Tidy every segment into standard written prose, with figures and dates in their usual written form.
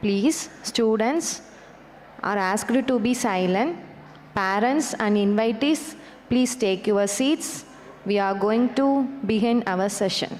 Please, students are asked to be silent. Parents and invitees, please take your seats. We are going to begin our session.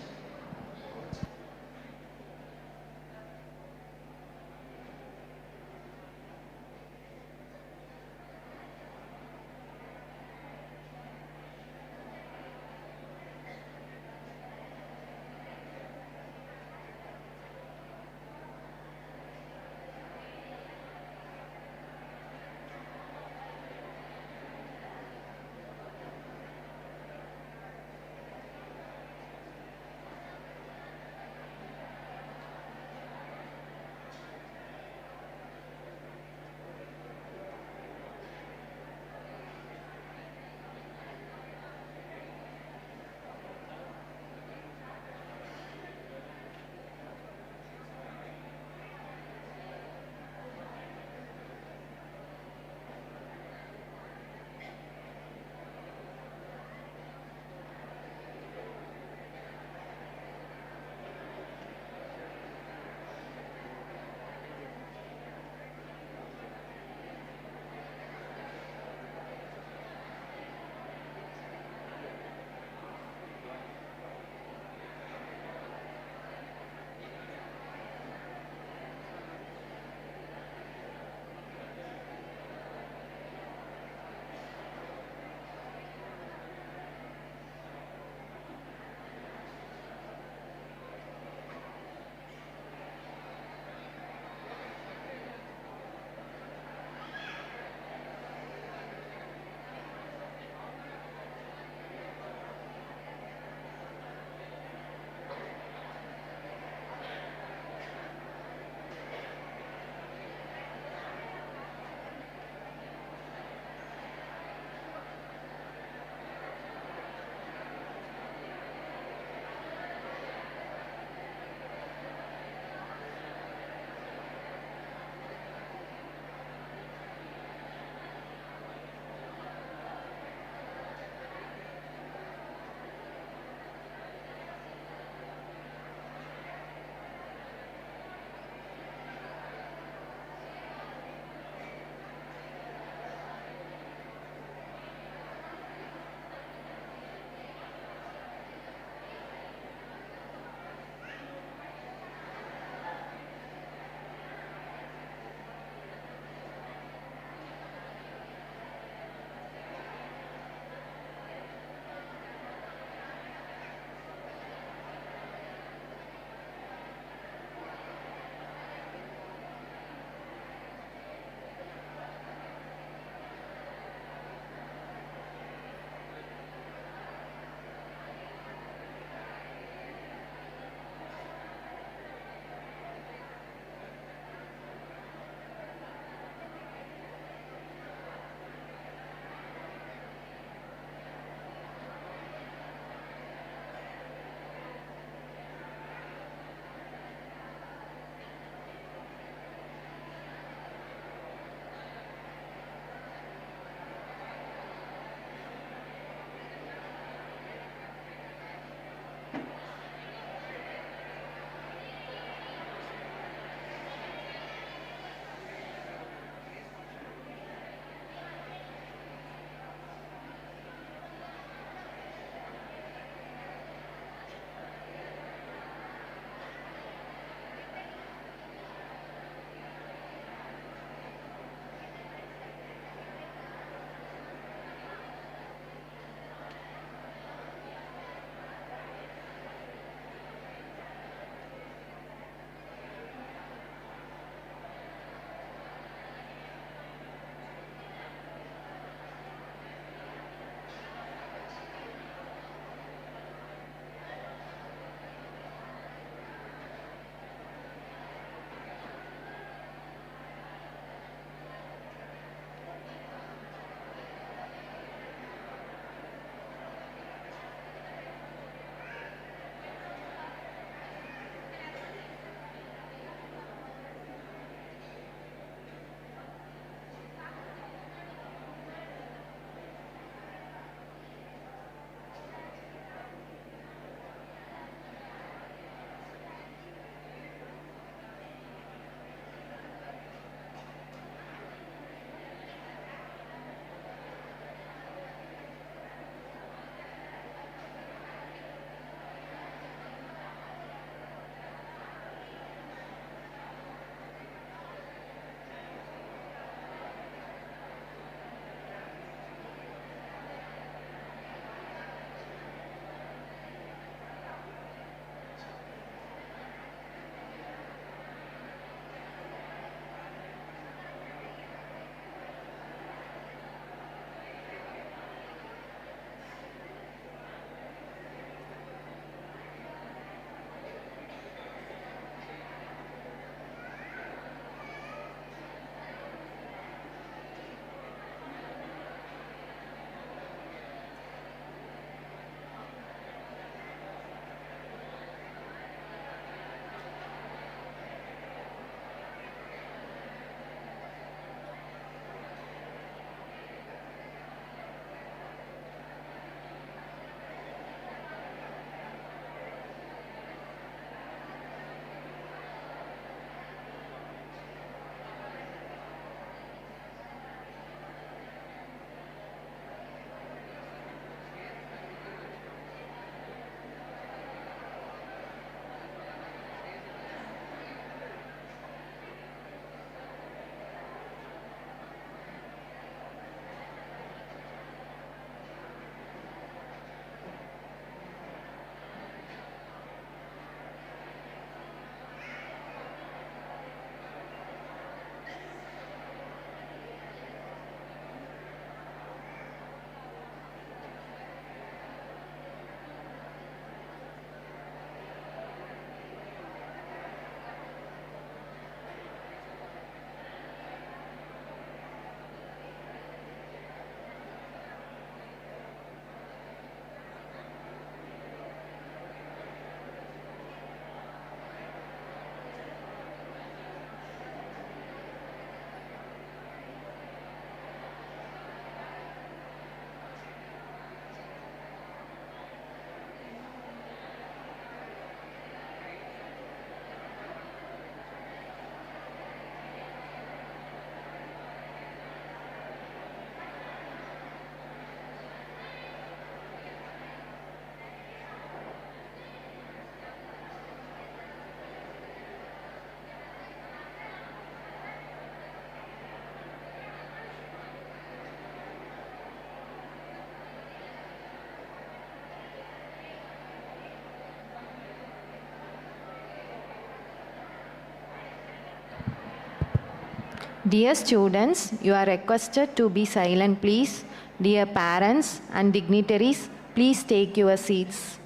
Dear students, you are requested to be silent, please. Dear parents and dignitaries, please take your seats.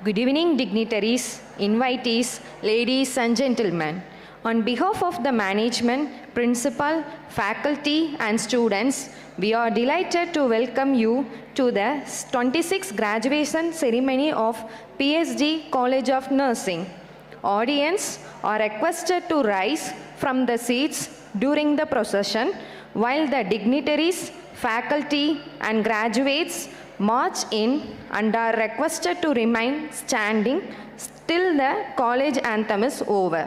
Good evening, dignitaries, invitees, ladies and gentlemen. On behalf of the management, principal, faculty and students, we are delighted to welcome you to the 26th graduation ceremony of PSG College of Nursing. Audience are requested to rise from the seats during the procession while the dignitaries, faculty and graduates march in and are requested to remain standing till the college anthem is over.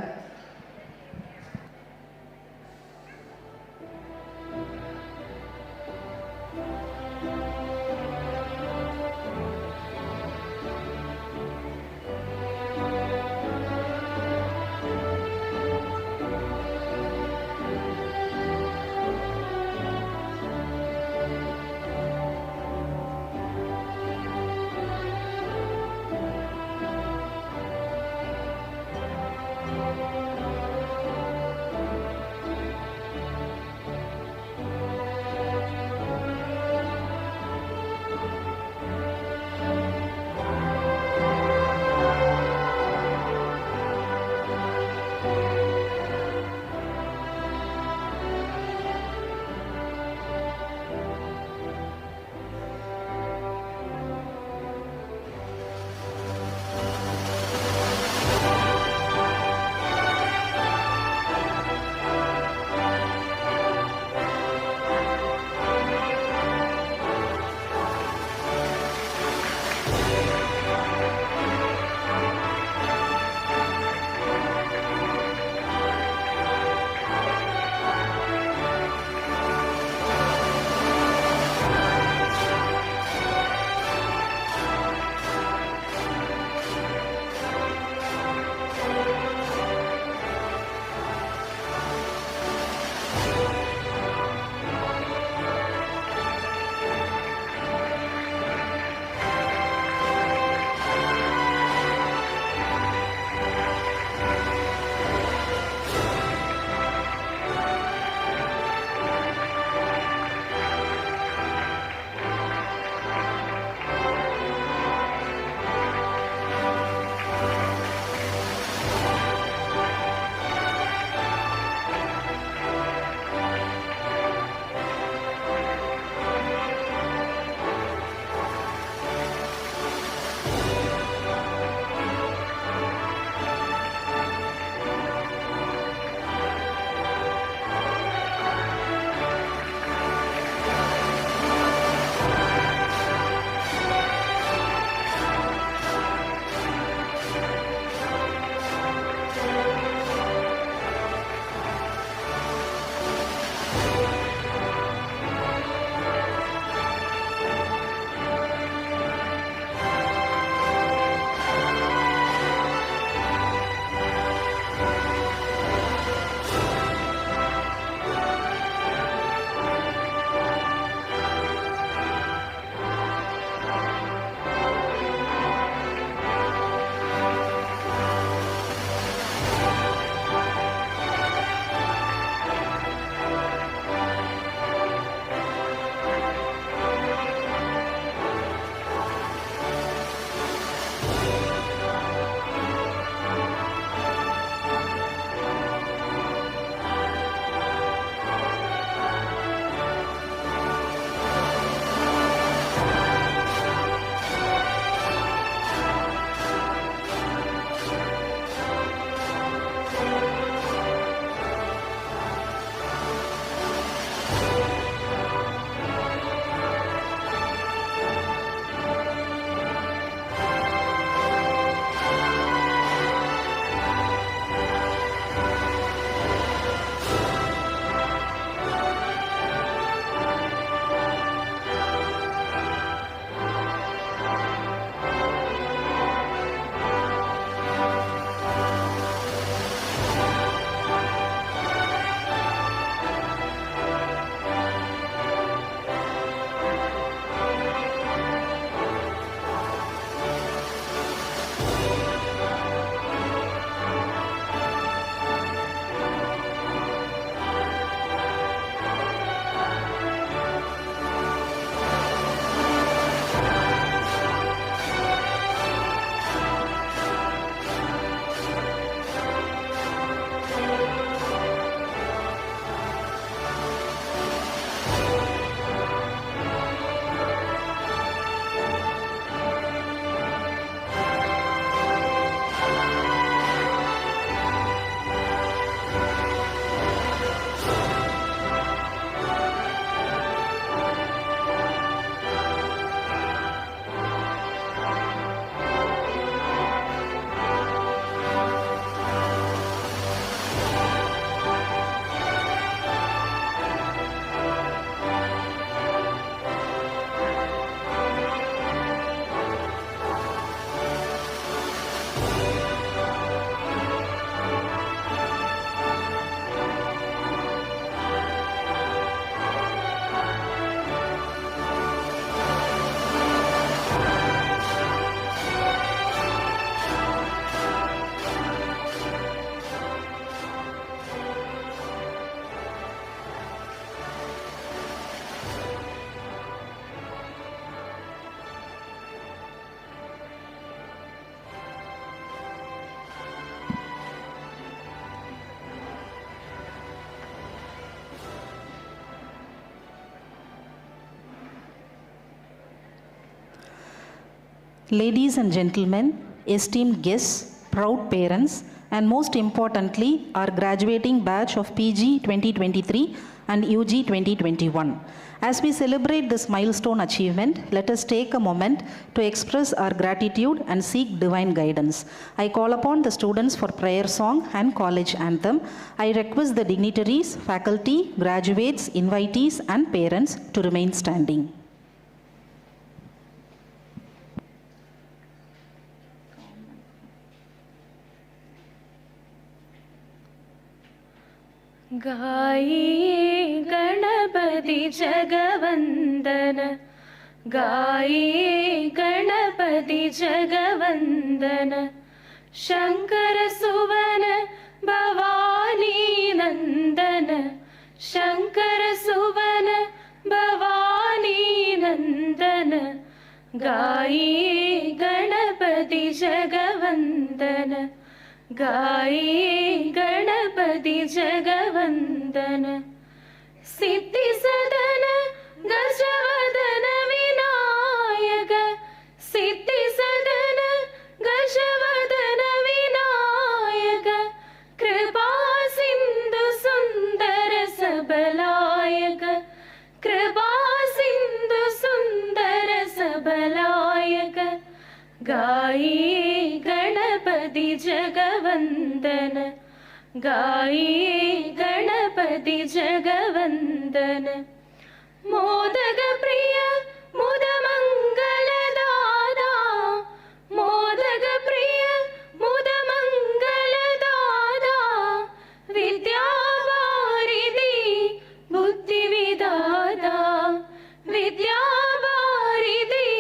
Ladies and gentlemen, esteemed guests, proud parents, and most importantly, our graduating batch of PG 2023 and UG 2021. As we celebrate this milestone achievement, let us take a moment to express our gratitude and seek divine guidance. I call upon the students for prayer song and college anthem. I request the dignitaries, faculty, graduates, invitees, and parents to remain standing. गाये गणपति जगवंदन, गाये गणपति जगवंदन, शंकर सुवन भवानी नंदन, शंकर सुवन भवानी नंदन, गाये गणपति जगवंदन, गाये गणपति जगवंदन, सिद्धि सदन गजवदन विनायक, सिद्धि सदन गजवदन विनायक, कृपा सिंधु सुंदर सबलायक, कृपा सिंधु सुंदर सबलायक, गाये गणपति जगवंदन, गाये गणपति जगवंदन, मोदक प्रिय मुद मंगल दादा, मोदक प्रिय मुद मंगल दादा, विद्या वारिधि बुद्धि विदाता, विद्या वारिधि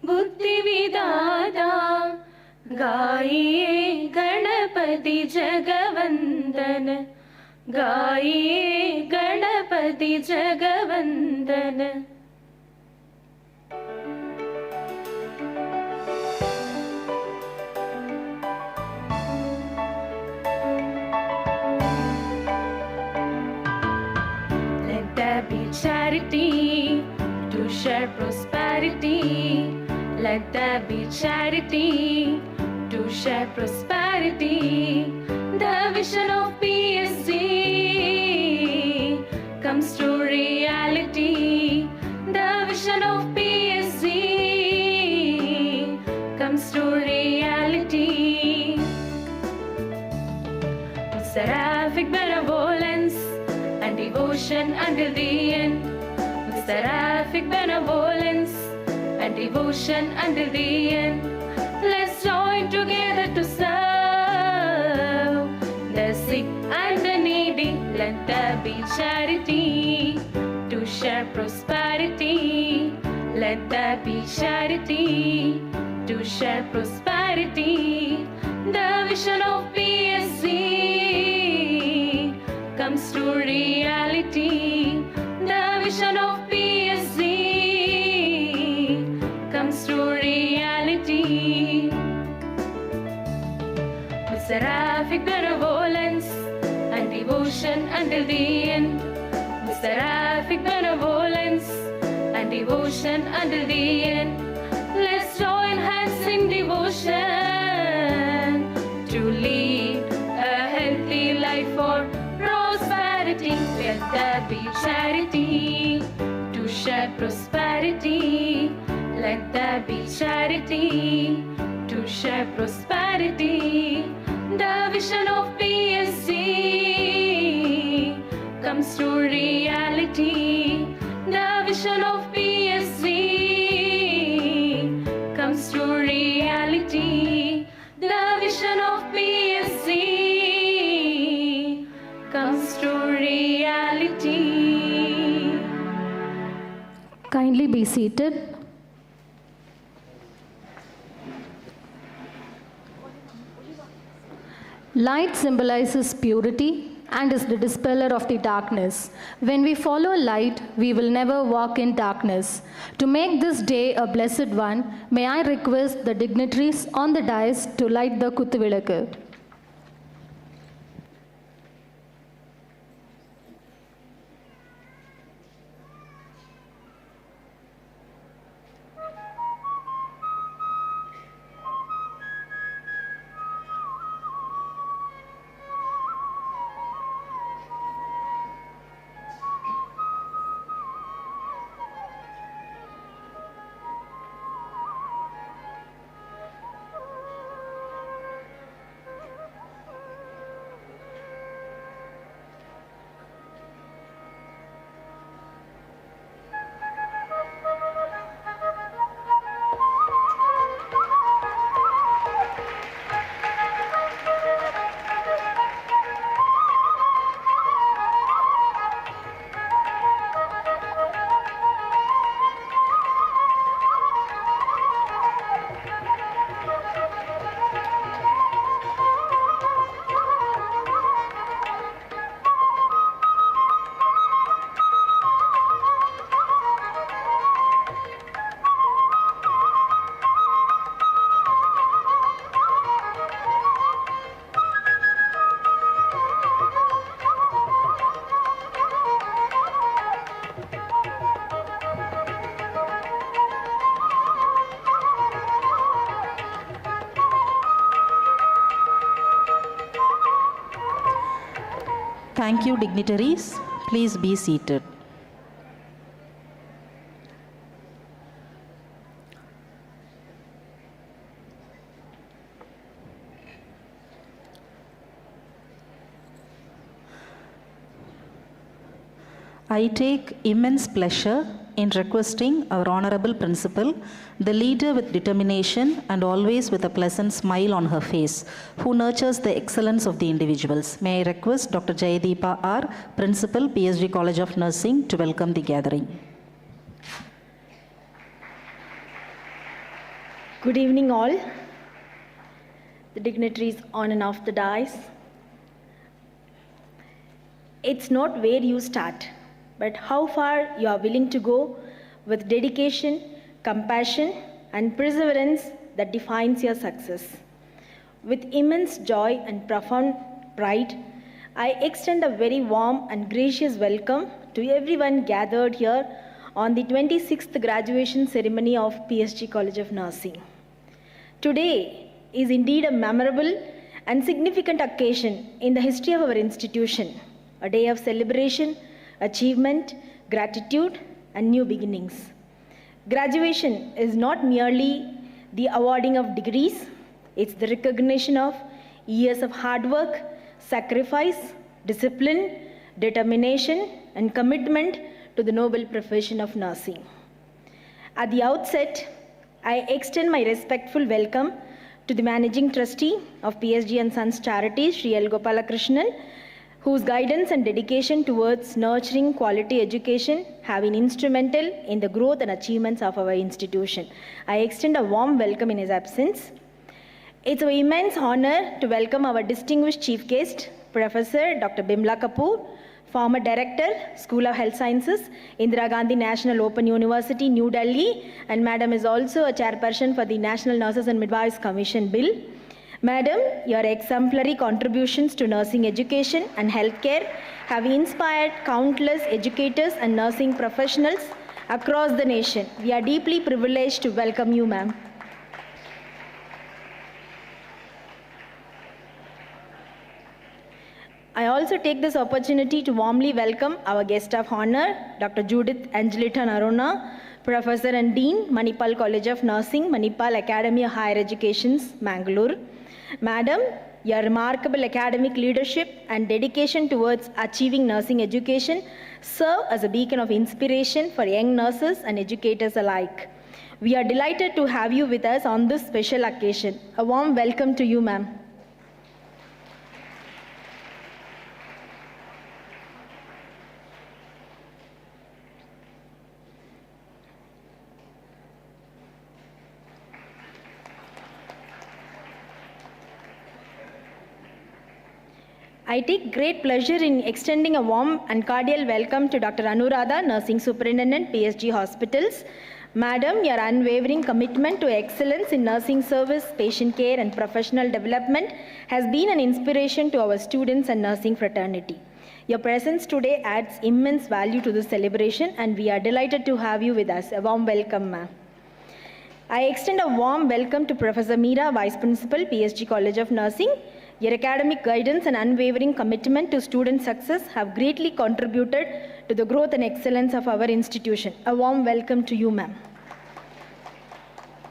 बुद्धि विदाता, गाये गणपति जगवंदन, गाये Ganpati जगवंदन। Let there be charity to share prosperity. Let there be charity to share prosperity. The vision of PSG comes to reality. The vision of PSG comes to reality. With seraphic benevolence and devotion until the end. With seraphic benevolence and devotion until the end. Let's join together to serve the sick and the needy. Let there be charity to share prosperity. Let there be charity to share prosperity. The vision of PSG comes to reality. The vision of PSG comes to reality. With seraphic benevolence and devotion until the end. With seraphic benevolence and devotion until the end. Let's join hands in devotion to lead a healthy life for prosperity. Let there be charity to share prosperity. Let there be charity to share prosperity. The vision of PSG comes to reality. The vision of PSG comes to reality. The vision of PSG comes to reality. Kindly be seated. Light symbolizes purity and is the dispeller of the darkness. When we follow light, we will never walk in darkness. To make this day a blessed one, may I request the dignitaries on the dais to light the Kuthuvilakku. Thank you, dignitaries. Please be seated. I take immense pleasure in requesting our Honorable Principal, the leader with determination and always with a pleasant smile on her face, who nurtures the excellence of the individuals. May I request Dr. Jayadeepa R., Principal, PSG College of Nursing, to welcome the gathering. Good evening all, the dignitaries on and off the dais. It's not where you start, but how far you are willing to go with dedication, compassion, and perseverance that defines your success. With immense joy and profound pride, I extend a very warm and gracious welcome to everyone gathered here on the 26th graduation ceremony of PSG College of Nursing. Today is indeed a memorable and significant occasion in the history of our institution, a day of celebration, achievement, gratitude, and new beginnings. Graduation is not merely the awarding of degrees, it's the recognition of years of hard work, sacrifice, discipline, determination, and commitment to the noble profession of nursing. At the outset, I extend my respectful welcome to the Managing Trustee of PSG & Sons Charities, Sri L. Gopalakrishnan, whose guidance and dedication towards nurturing quality education have been instrumental in the growth and achievements of our institution. I extend a warm welcome in his absence. It's an immense honor to welcome our distinguished chief guest, Professor Dr. Bimla Kapoor, former Director, School of Health Sciences, Indira Gandhi National Open University, New Delhi, and Madam is also a chairperson for the National Nurses and Midwives Commission Bill. Madam, your exemplary contributions to nursing education and healthcare have inspired countless educators and nursing professionals across the nation. We are deeply privileged to welcome you, ma'am. I also take this opportunity to warmly welcome our guest of honor, Dr. Judith Angelita Narona, Professor and Dean, Manipal College of Nursing, Manipal Academy of Higher Education, Mangalore. Madam, your remarkable academic leadership and dedication towards achieving nursing education serve as a beacon of inspiration for young nurses and educators alike. We are delighted to have you with us on this special occasion. A warm welcome to you, ma'am. I take great pleasure in extending a warm and cordial welcome to Dr. Anuradha, Nursing Superintendent, PSG Hospitals. Madam, your unwavering commitment to excellence in nursing service, patient care, and professional development has been an inspiration to our students and nursing fraternity. Your presence today adds immense value to this celebration, and we are delighted to have you with us. A warm welcome, ma'am. I extend a warm welcome to Professor Meera, Vice Principal, PSG College of Nursing. Your academic guidance and unwavering commitment to student success have greatly contributed to the growth and excellence of our institution. A warm welcome to you, ma'am.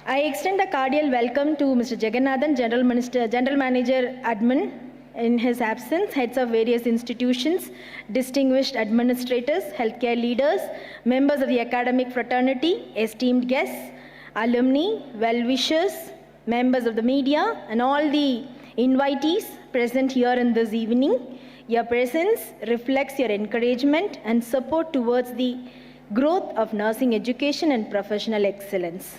I extend a cordial welcome to Mr. Jagannathan, General Manager, Admin, in his absence, heads of various institutions, distinguished administrators, healthcare leaders, members of the academic fraternity, esteemed guests, alumni, well-wishers, members of the media, and all the invitees present here in this evening. Your presence reflects your encouragement and support towards the growth of nursing education and professional excellence.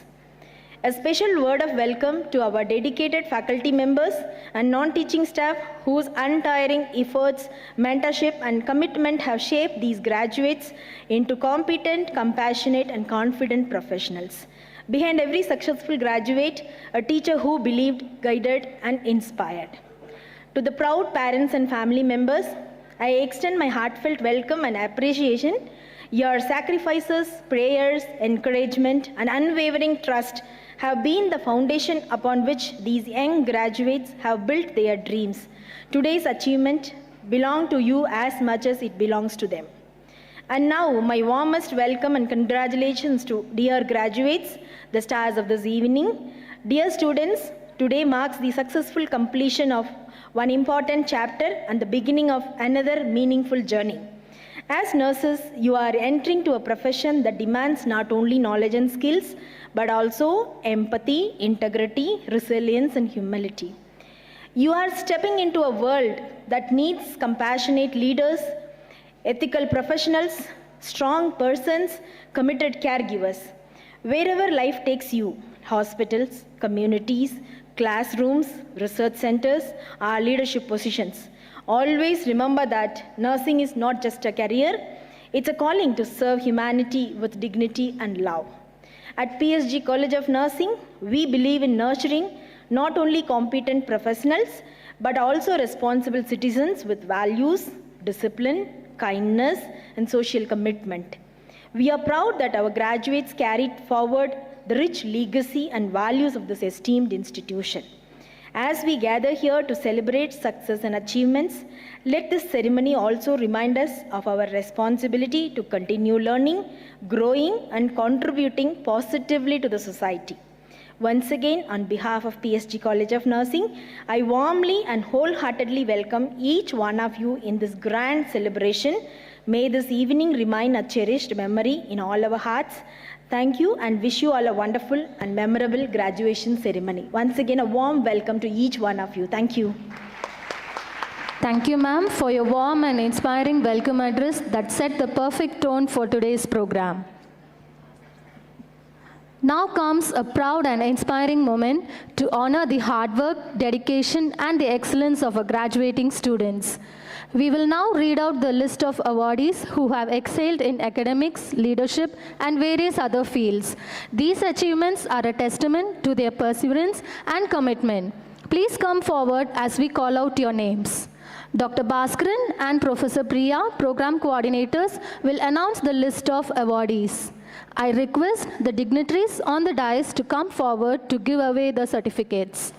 A special word of welcome to our dedicated faculty members and non-teaching staff whose untiring efforts, mentorship, and commitment have shaped these graduates into competent, compassionate, and confident professionals. Behind every successful graduate, a teacher who believed, guided, and inspired. To the proud parents and family members, I extend my heartfelt welcome and appreciation. Your sacrifices, prayers, encouragement, and unwavering trust have been the foundation upon which these young graduates have built their dreams. Today's achievement belong to you as much as it belongs to them. And now, my warmest welcome and congratulations to dear graduates, the stars of this evening. Dear students, today marks the successful completion of one important chapter and the beginning of another meaningful journey. As nurses, you are entering to a profession that demands not only knowledge and skills, but also empathy, integrity, resilience, and humility. You are stepping into a world that needs compassionate leaders, ethical professionals, strong persons, committed caregivers. Wherever life takes you, hospitals, communities, classrooms, research centers, or leadership positions, always remember that nursing is not just a career, it's a calling to serve humanity with dignity and love. At PSG College of Nursing, we believe in nurturing not only competent professionals, but also responsible citizens with values, discipline, kindness, and social commitment. We are proud that our graduates carried forward the rich legacy and values of this esteemed institution. As we gather here to celebrate success and achievements, let this ceremony also remind us of our responsibility to continue learning, growing, and contributing positively to the society. Once again, on behalf of PSG College of Nursing, I warmly and wholeheartedly welcome each one of you in this grand celebration. May this evening remain a cherished memory in all our hearts. Thank you and wish you all a wonderful and memorable graduation ceremony. Once again, a warm welcome to each one of you. Thank you. Thank you, ma'am, for your warm and inspiring welcome address that set the perfect tone for today's program. Now comes a proud and inspiring moment to honor the hard work, dedication, and the excellence of our graduating students. We will now read out the list of awardees who have excelled in academics, leadership, and various other fields. These achievements are a testament to their perseverance and commitment. Please come forward as we call out your names. Dr. Bhaskaran and Professor Priya, program coordinators, will announce the list of awardees. I request the dignitaries on the dais to come forward to give away the certificates.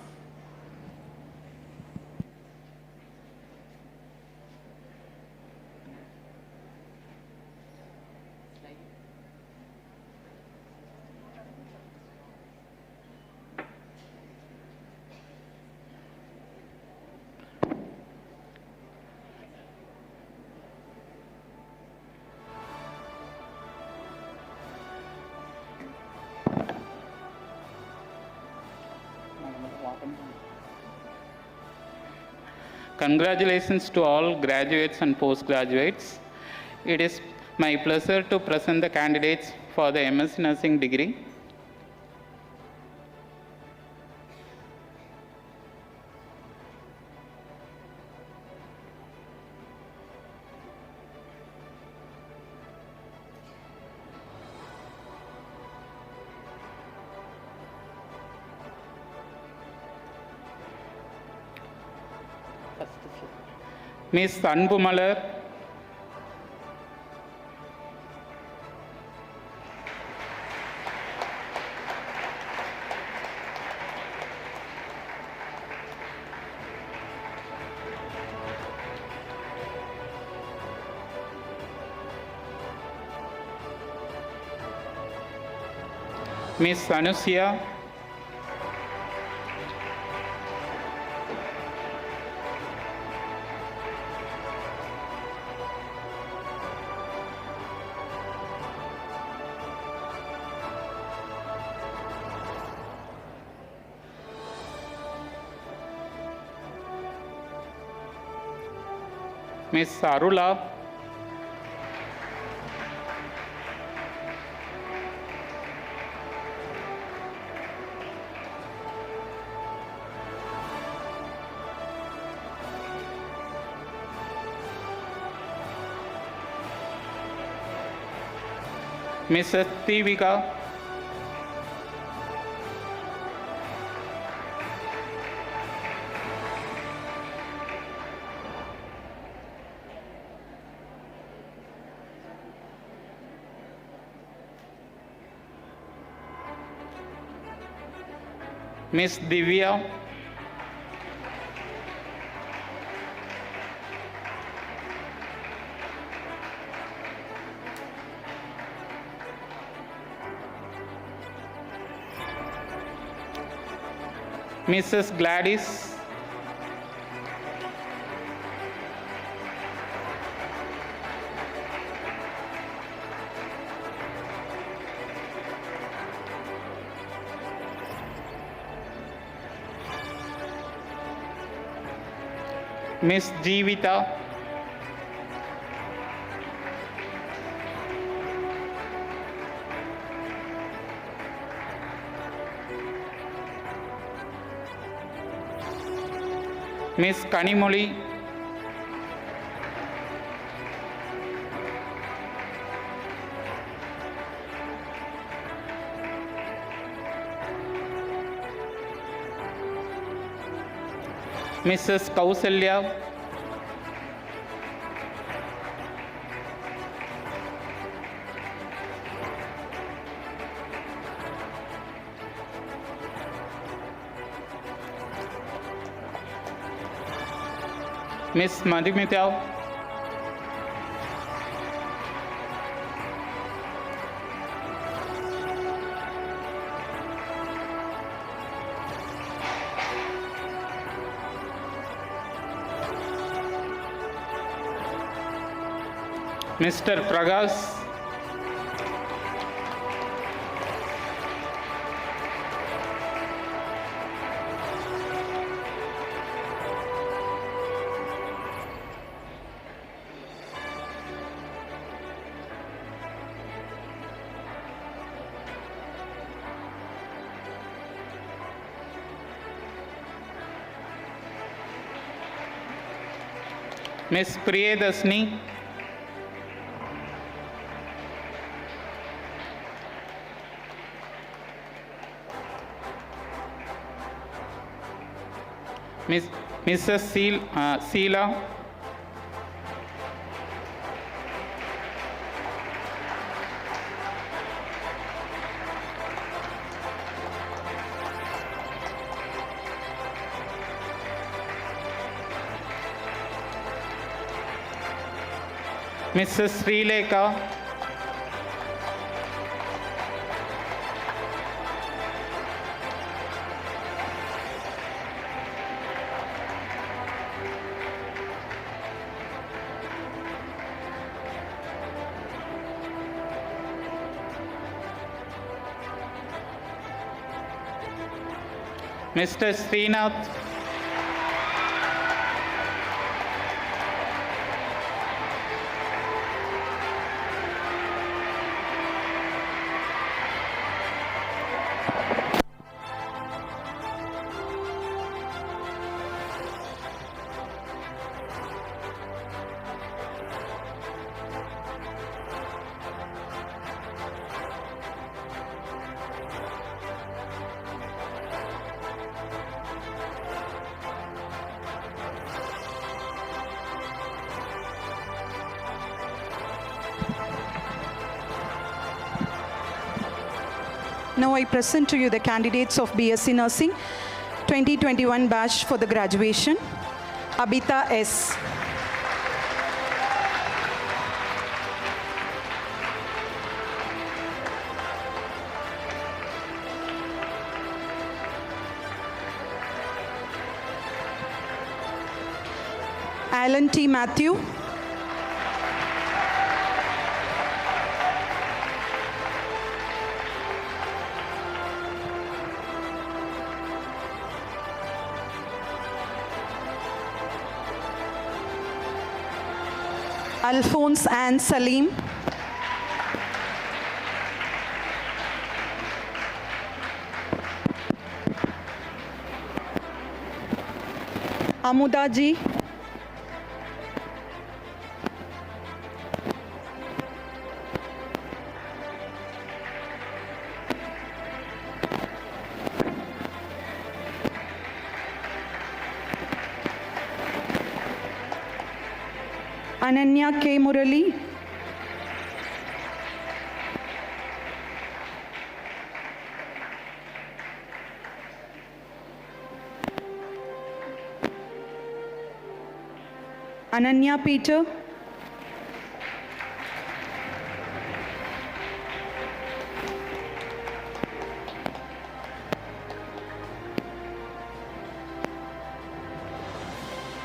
Congratulations to all graduates and postgraduates. It is my pleasure to present the candidates for the MS Nursing degree. Miss Anbumalar, Miss Anusia, Miss Arula, Mrs. Tivika, Miss Divya, Mrs. Gladys, Miss Jeevita, Miss Kanimoli, Mrs. Kausalya, Miss Madhumita, Mr. Pragas, Miss Priyadasni, Mrs. Sheila, Mrs. Srilekha, Mr. Srinath, Now I present to you the candidates of BSc Nursing 2021 batch for the graduation. Abita S. Alan T. Matthew. Alphonse and Salim. Amuda ji. Ananya K. Murali. Ananya Peter.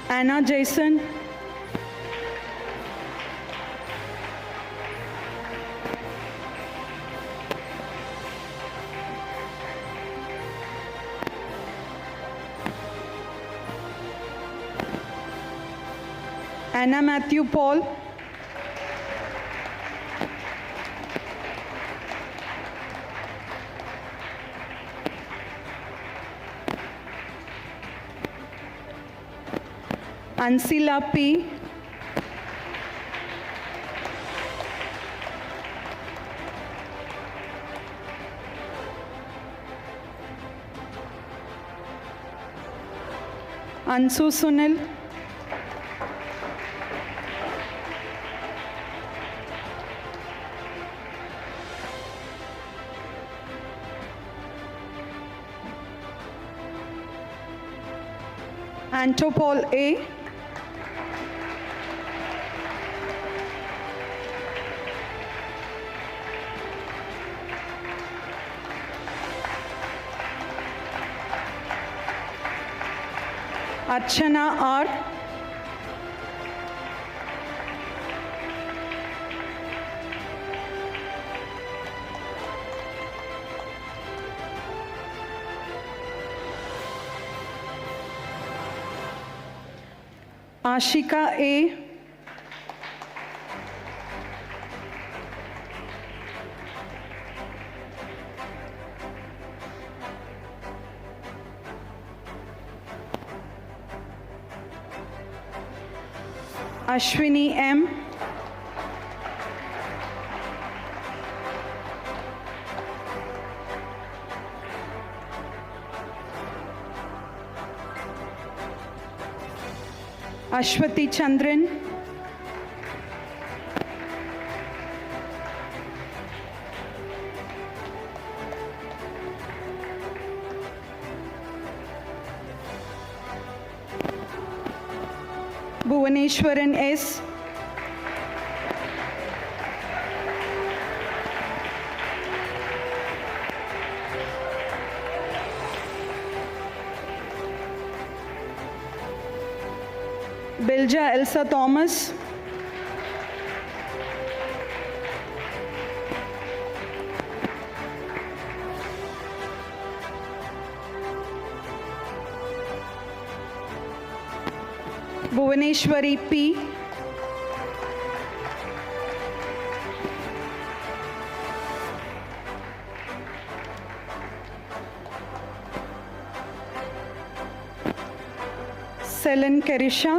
Anna Jason. Anna Matthew Paul. Ansila P. Ansu Sunil. Antopol A. Archana R. Ashika A. Ashwini M. Ashwati Chandran. Bhuvaneshwaran S. Bilja Elsa Thomas. Bhuvaneshwari P. Selen Kerisha.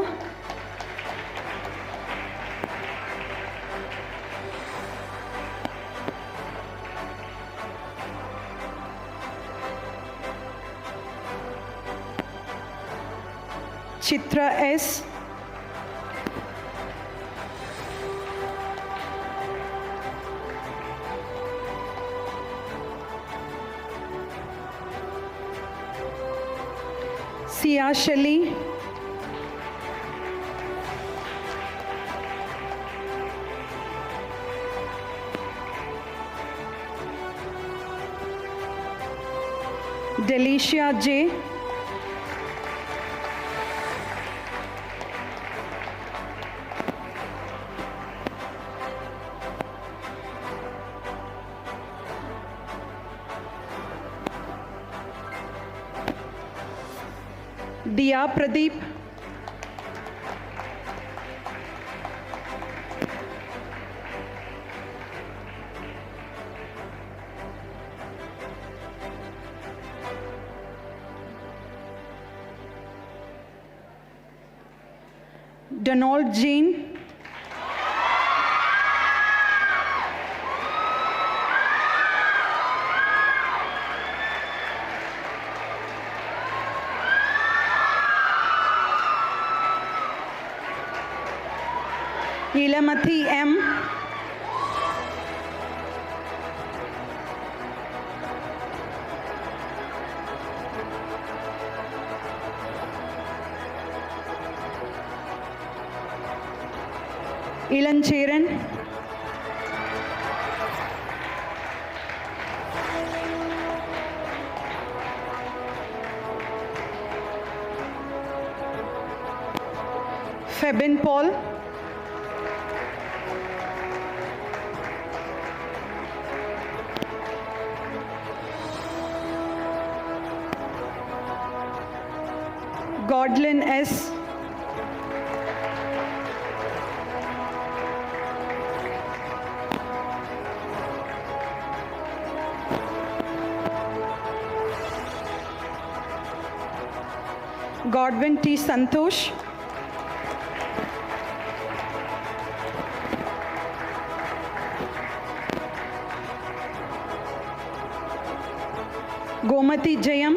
Chitra S. Sia Shelley. Delicia J. Diya Pradeep. Donald Jean. Ilamathi M. Ilancheran. Febin Paul. Godlin S. Godwin T. Santosh. Gomati Jayam.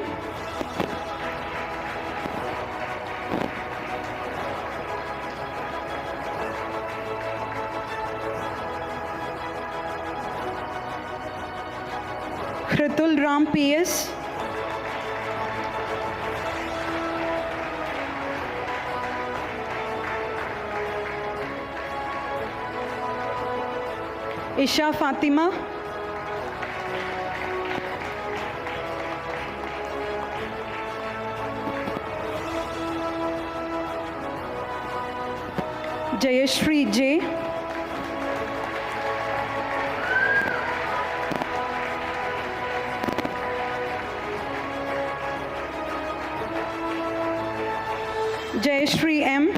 Khritul Ram PS. Isha Fatima. Jayashri J. Jayashri M.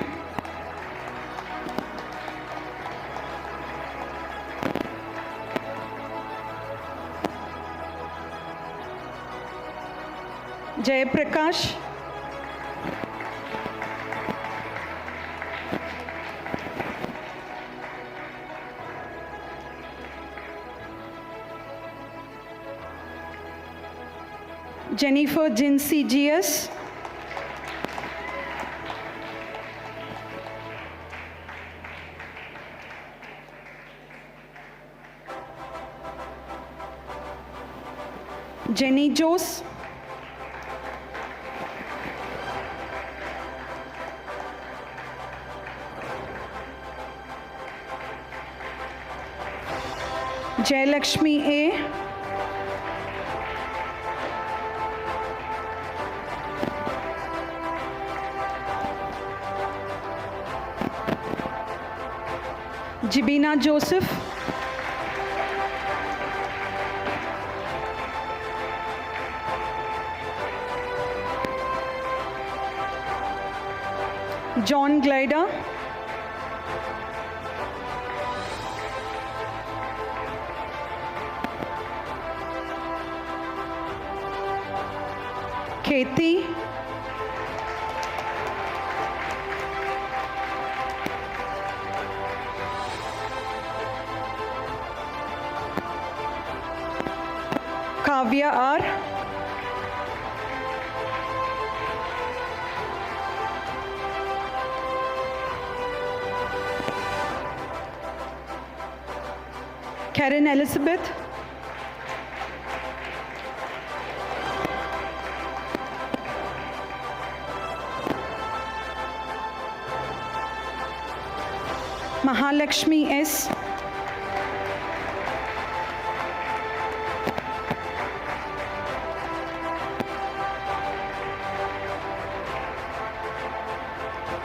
Jayaprakash. Jennifer Jinsey GS. Jenny Jose. Jayalakshmi A. Jibina Joseph. John Glider. Kathy. Kavya R. Karen Elizabeth. Mahalakshmi S.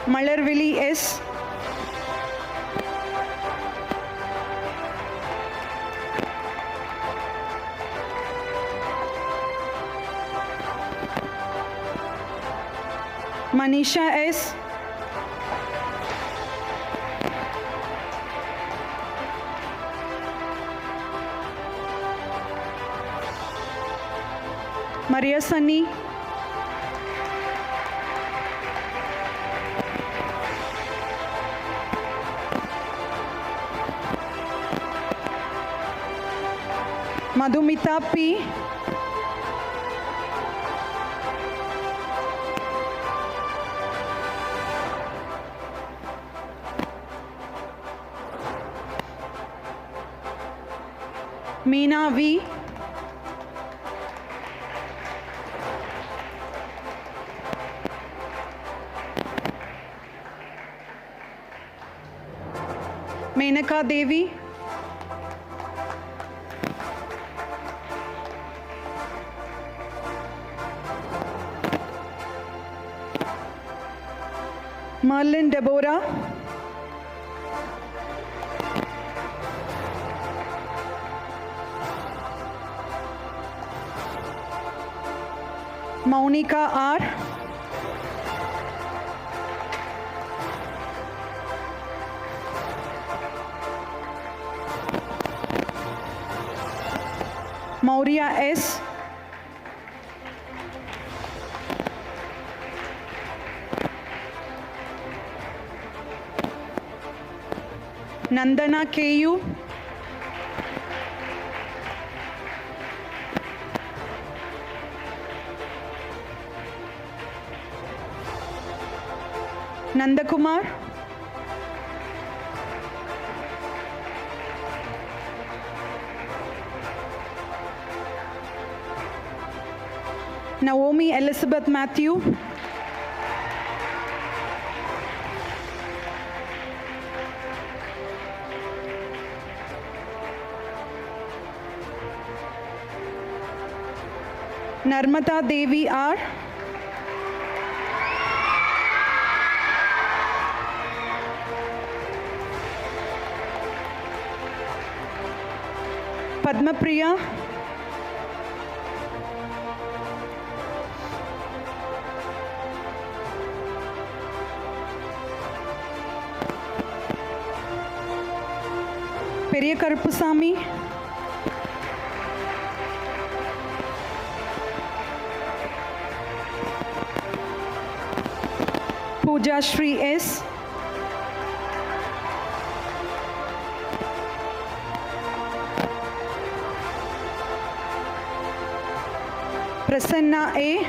Malarvili S. Manisha S. Maria Sunny. Madhumita P. Meena V. Menaka Devi. Merlin Deborah. Maunika R. Maurya S. Nandana KU. Nandakumar. Naomi Elizabeth Matthew. Narmata Devi R. Padma Priya. Periya Karupusamy. Pooja Shri S. Prasanna A.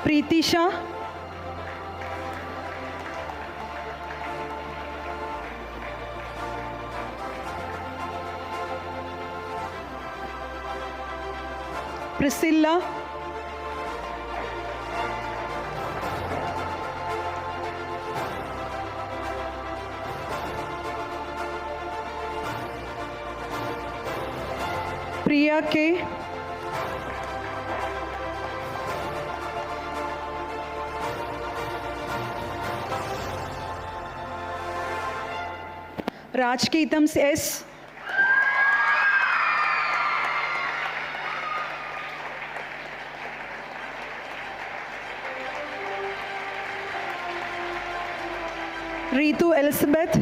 Preetisha. Priscilla. Priya K. Rajkeetam S. Ritu Elizabeth.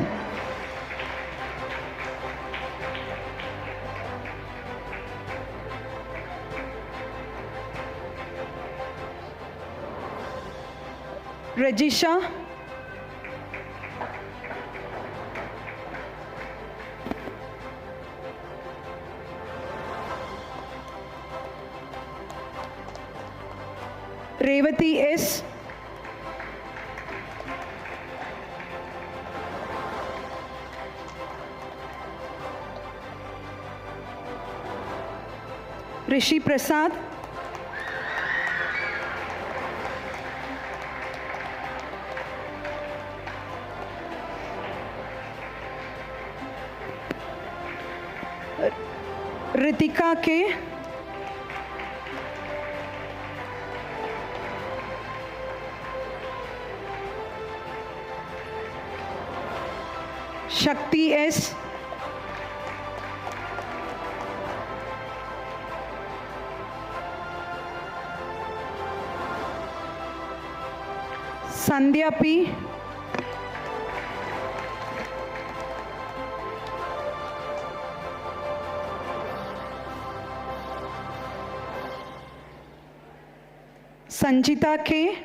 Rajisha. Revati S. Rishi Prasad. Ritika K. Shakti S. Sandhya P. Sanjita K.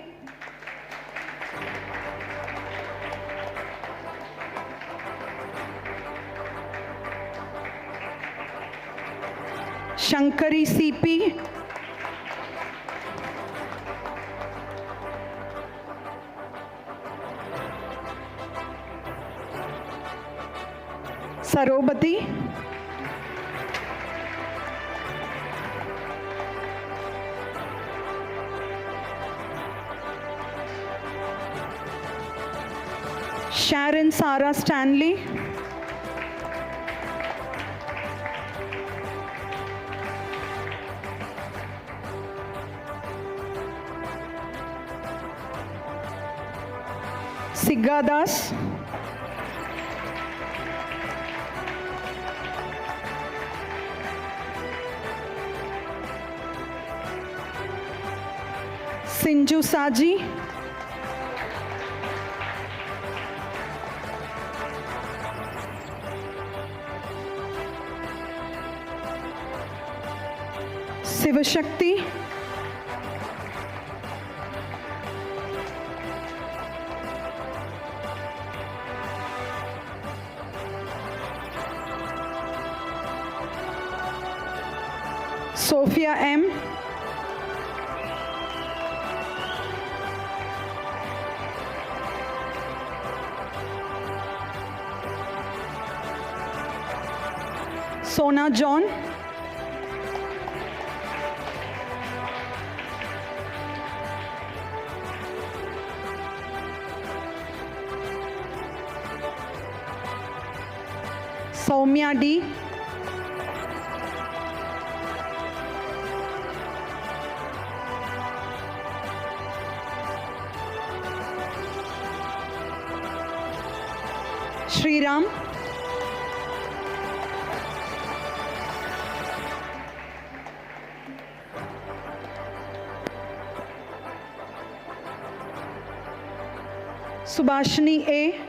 Shankari CP. Sarobati. Sharon Sarah Stanley. Sigadas. Sinju Saji. Sivashakti. Sophia M. Sona John. Soumya D. Shriram. Subhashini A.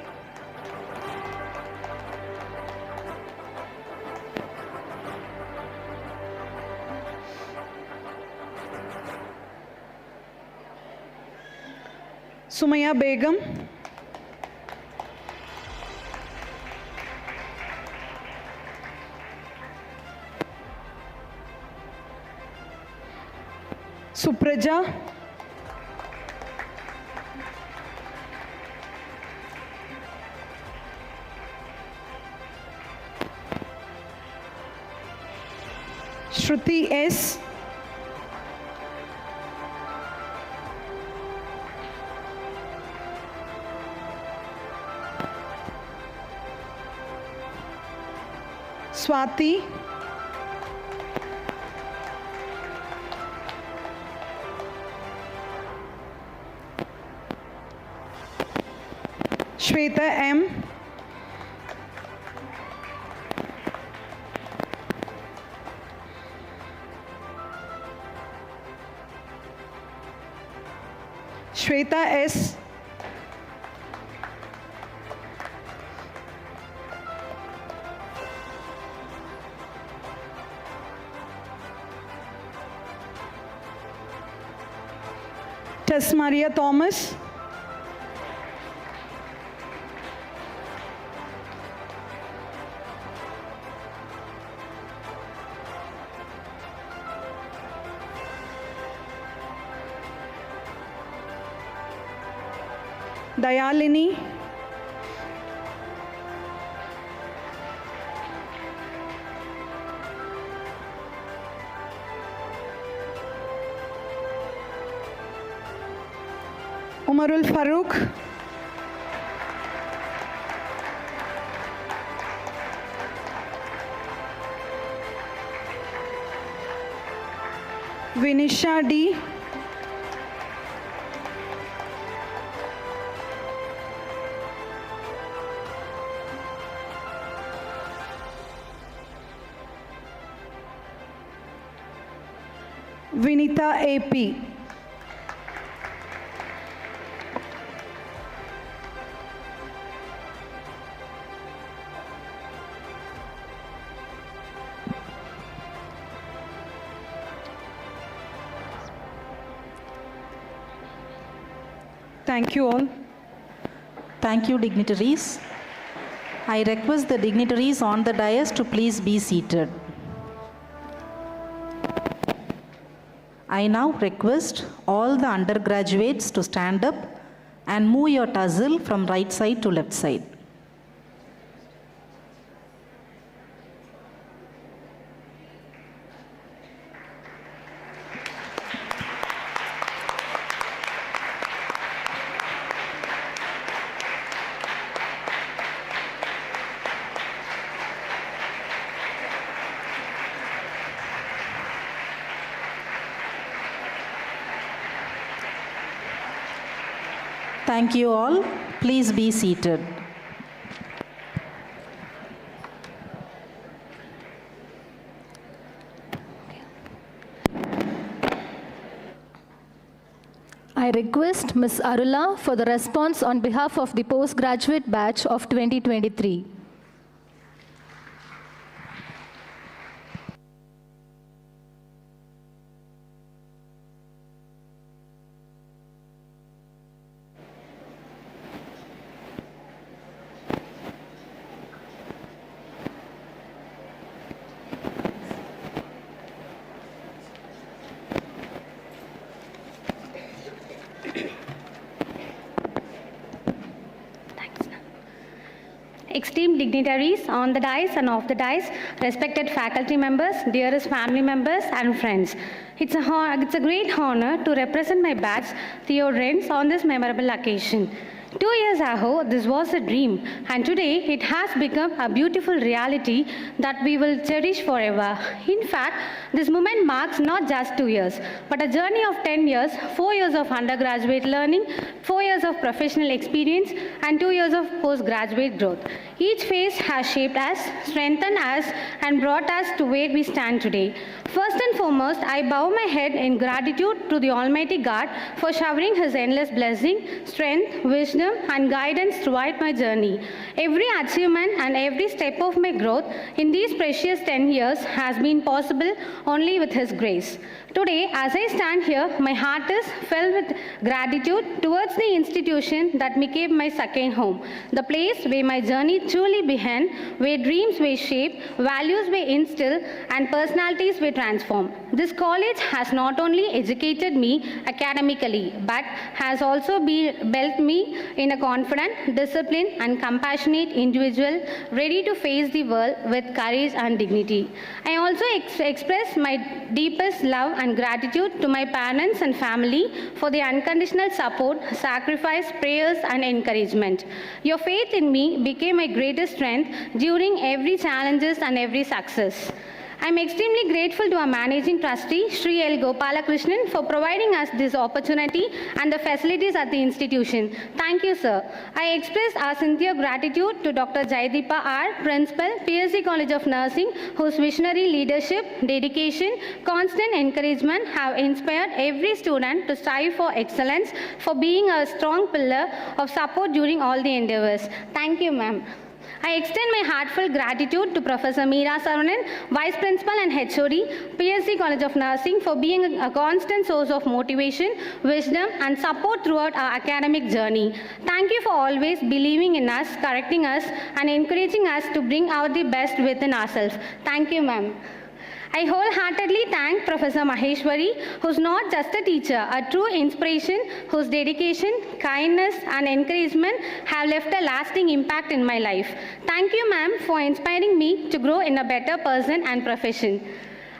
Sumaya Begum. Supraja. Shruti S. Swati. Shweta M. Shweta S. Tess Maria Thomas. Dayalini. Umarul Farooq. Vinisha D. Vinita AP. Thank you all. Thank you, dignitaries. I request the dignitaries on the dais to please be seated. I now request all the undergraduates to stand up and move your tassel from right side to left side. Thank you all. Please be seated. I request Ms. Arula for the response on behalf of the postgraduate batch of 2023. Esteemed dignitaries on the dais and off the dais, respected faculty members, dearest family members and friends. It's a great honor to represent my batch, Theodrens, on this memorable occasion. 2 years ago, this was a dream, and today it has become a beautiful reality that we will cherish forever. In fact, this moment marks not just 2 years, but a journey of 10 years, 4 years of undergraduate learning, 4 years of professional experience, and 2 years of postgraduate growth. Each phase has shaped us, strengthened us, and brought us to where we stand today. First and foremost, I bow my head in gratitude to the Almighty God for showering His endless blessing, strength, wisdom, and guidance throughout my journey. Every achievement and every step of my growth in these precious 10 years has been possible only with His grace. Today, as I stand here, my heart is filled with gratitude towards the institution that became my second home, the place where my journey truly began, where dreams were shaped, values were instilled, and personalities were transformed. This college has not only educated me academically, but has also built me in a confident, disciplined, and compassionate individual ready to face the world with courage and dignity. I also express my deepest love and gratitude to my parents and family for their unconditional support, sacrifice, prayers, and encouragement. Your faith in me became my greatest strength during every challenges and every success. I am extremely grateful to our Managing Trustee, Sri L. Gopalakrishnan, for providing us this opportunity and the facilities at the institution. Thank you, sir. I express our sincere gratitude to Dr. Jaideepa R., Principal, PSG College of Nursing, whose visionary leadership, dedication, constant encouragement have inspired every student to strive for excellence, for being a strong pillar of support during all the endeavors. Thank you, ma'am. I extend my heartfelt gratitude to Professor Meera Sarunan, Vice Principal and HOD, PSG College of Nursing, for being a constant source of motivation, wisdom, and support throughout our academic journey. Thank you for always believing in us, correcting us, and encouraging us to bring out the best within ourselves. Thank you, ma'am. I wholeheartedly thank Professor Maheshwari, who's not just a teacher, a true inspiration, whose dedication, kindness, and encouragement have left a lasting impact in my life. Thank you, ma'am, for inspiring me to grow in a better person and profession.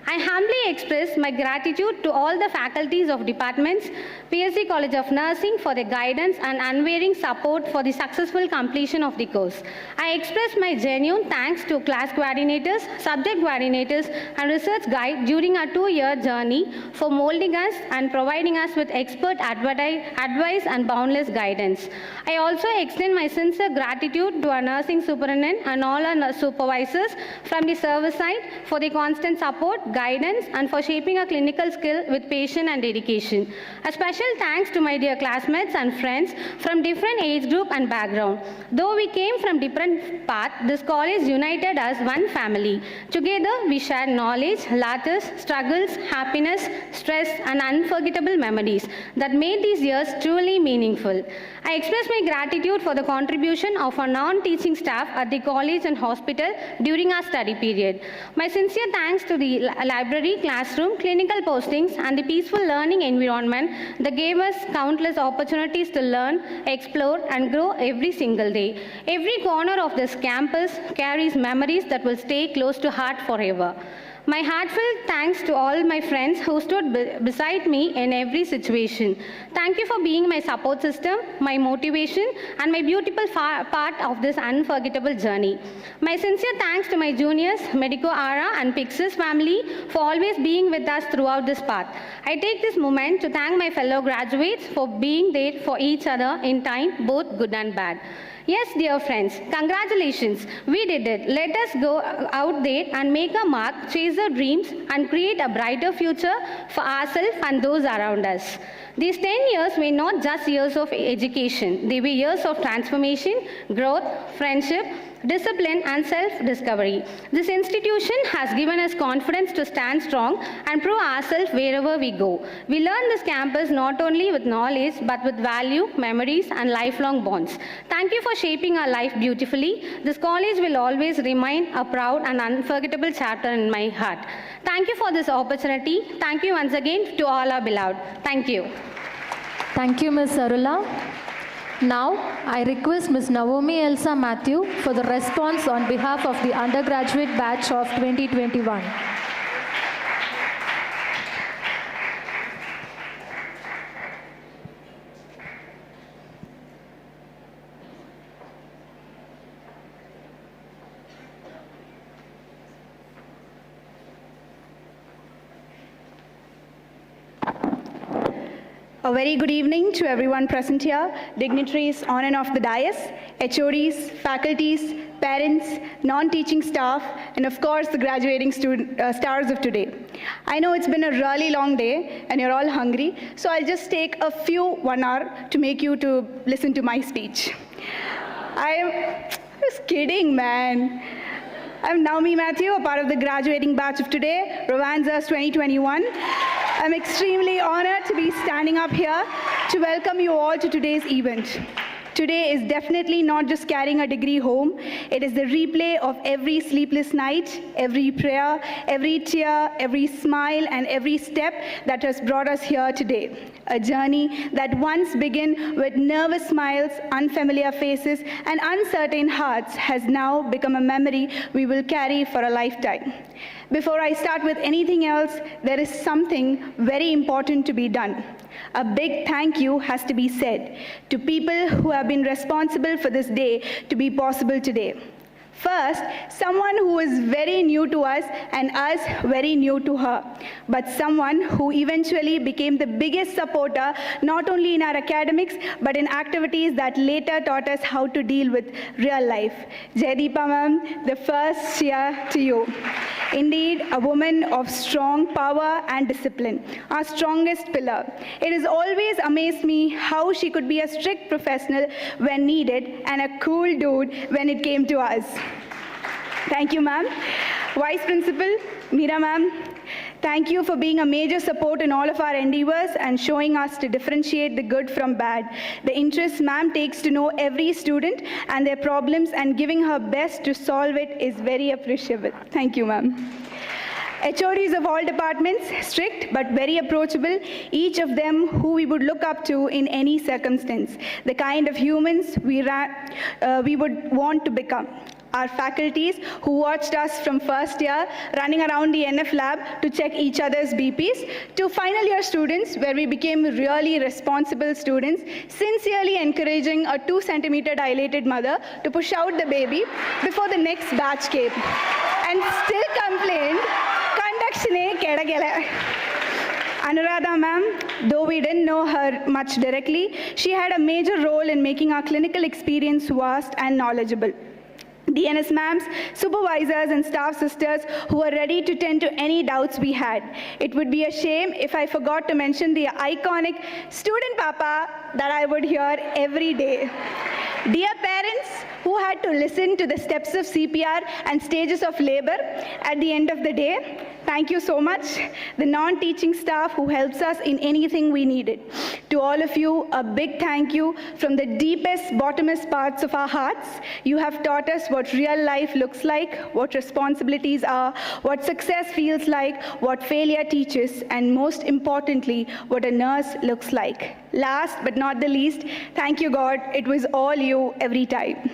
I humbly express my gratitude to all the faculties of departments, PSG College of Nursing, for their guidance and unwavering support for the successful completion of the course. I express my genuine thanks to class coordinators, subject coordinators, and research guide during our 2-year journey for molding us and providing us with expert advice and boundless guidance. I also extend my sincere gratitude to our nursing superintendent and all our supervisors from the service side for the constant support, guidance, and for shaping a clinical skill with patience and dedication. A special thanks to my dear classmates and friends from different age group and background. Though we came from different paths, this college united us one family. Together, we shared knowledge, laughters, struggles, happiness, stress, and unforgettable memories that made these years truly meaningful. I express my gratitude for the contribution of our non-teaching staff at the college and hospital during our study period. My sincere thanks to the library, classroom, clinical postings, and the peaceful learning environment that gave us countless opportunities to learn, explore, and grow every single day. Every corner of this campus carries memories that will stay close to heart forever. My heartfelt thanks to all my friends who stood beside me in every situation. Thank you for being my support system, my motivation, and my beautiful part of this unforgettable journey. My sincere thanks to my juniors, Medico Ara and Pixis family for always being with us throughout this path. I take this moment to thank my fellow graduates for being there for each other in time, both good and bad. Yes, dear friends, congratulations. We did it. Let us go out there and make a mark, chase our dreams, and create a brighter future for ourselves and those around us. These 10 years were not just years of education. They were years of transformation, growth, friendship, discipline, and self-discovery. This institution has given us confidence to stand strong and prove ourselves wherever we go. We learn this campus not only with knowledge, but with value, memories, and lifelong bonds. Thank you for shaping our life beautifully. This college will always remain a proud and unforgettable chapter in my heart. Thank you for this opportunity. Thank you once again to all our beloved. Thank you. Thank you, Ms. Arula. Now, I request Ms. Naomi Elsa Matthew for the response on behalf of the undergraduate batch of 2021. A very good evening to everyone present here, dignitaries on and off the dais, HODs, faculties, parents, non-teaching staff, and of course the graduating stars of today. I know it's been a really long day and you're all hungry, so I'll just take a few 1 hour to make you to listen to my speech. I'm just kidding, man. I'm Naomi Matthew, a part of the graduating batch of today, Rovanza's 2021. I'm extremely honored to be standing up here to welcome you all to today's event. Today is definitely not just carrying a degree home. It is the replay of every sleepless night, every prayer, every tear, every smile, and every step that has brought us here today. A journey that once began with nervous smiles, unfamiliar faces, and uncertain hearts has now become a memory we will carry for a lifetime. Before I start with anything else, there is something very important to be done. A big thank you has to be said to people who have been responsible for this day to be possible today. First, someone who is very new to us and us very new to her, but someone who eventually became the biggest supporter not only in our academics but in activities that later taught us how to deal with real life. Jaideepa ma'am, the first cheer to you. Indeed, a woman of strong power and discipline, our strongest pillar. It has always amazed me how she could be a strict professional when needed and a cool dude when it came to us. Thank you, ma'am. Vice Principal, Meera ma'am, thank you for being a major support in all of our endeavors and showing us to differentiate the good from bad. The interest ma'am takes to know every student and their problems and giving her best to solve it is very appreciable. Thank you, ma'am. HODs of all departments, strict but very approachable, each of them who we would look up to in any circumstance, the kind of humans we would want to become. Our faculties who watched us from first year running around the NF lab to check each other's BPs, to final year students where we became really responsible students, sincerely encouraging a 2-centimeter dilated mother to push out the baby before the next batch came, and still complained, conduction kedagala. Anuradha ma'am, though we didn't know her much directly, she had a major role in making our clinical experience vast and knowledgeable. DNS ma'ams, supervisors and staff sisters who were ready to tend to any doubts we had. It would be a shame if I forgot to mention the iconic student papa that I would hear every day. Dear parents who had to listen to the steps of CPR and stages of labor at the end of the day, thank you so much. The non-teaching staff who helps us in anything we needed. To all of you, a big thank you from the deepest, bottomest parts of our hearts. You have taught us what real life looks like, what responsibilities are, what success feels like, what failure teaches, and most importantly, what a nurse looks like. Last but not the least, thank you, God. It was all you every time.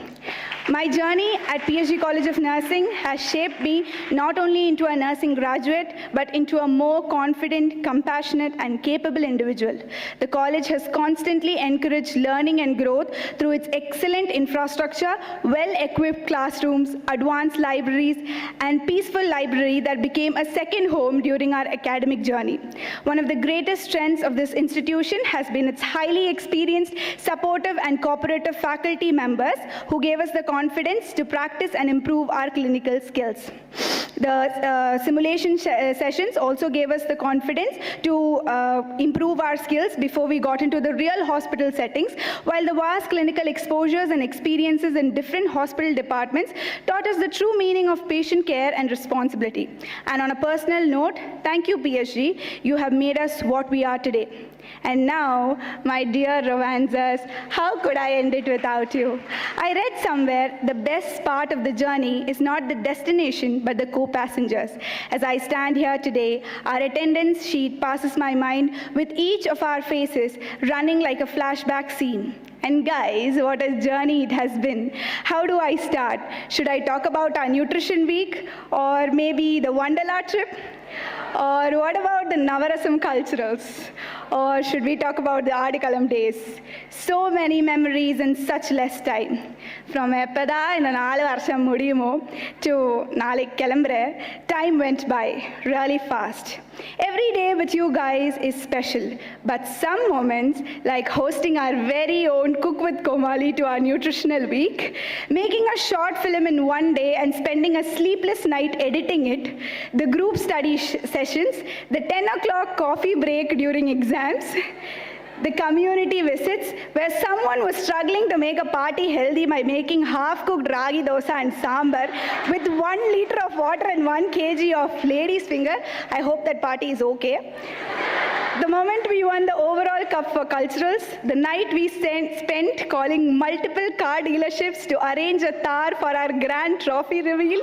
My journey at PSG College of Nursing has shaped me not only into a nursing graduate, but into a more confident, compassionate, and capable individual. The college has constantly encouraged learning and growth through its excellent infrastructure, well-equipped classrooms, advanced libraries, and peaceful library that became a second home during our academic journey. One of the greatest strengths of this institution has been its highly experienced, supportive, and cooperative faculty members who gave us the confidence to practice and improve our clinical skills. The simulation sessions also gave us the confidence to improve our skills before we got into the real hospital settings, while the vast clinical exposures and experiences in different hospital departments taught us the true meaning of patient care and responsibility. And on a personal note, thank you, PSG. You have made us what we are today. And now, my dear Romanzas, how could I end it without you? I read somewhere the best part of the journey is not the destination, but the co-passengers. As I stand here today, our attendance sheet passes my mind with each of our faces running like a flashback scene. And guys, what a journey it has been. How do I start? Should I talk about our nutrition week? Or maybe the Wonderla trip? Or what about the Navarasam culturals? Or should we talk about the Adikalam days? So many memories in such less time. From Eppada in the 4 varsham mudiyumo to Nalik Kelambre, time went by really fast. Every day with you guys is special, but some moments, like hosting our very own Cook with Komali to our nutritional week, making a short film in one day and spending a sleepless night editing it, the group study sessions, the 10 o'clock coffee break during exams, the community visits where someone was struggling to make a party healthy by making half-cooked ragi dosa and sambar with 1 liter of water and 1 kg of lady's finger. I hope that party is okay. The moment we won the overall cup for culturals, the night we spent calling multiple car dealerships to arrange a tar for our grand trophy reveal,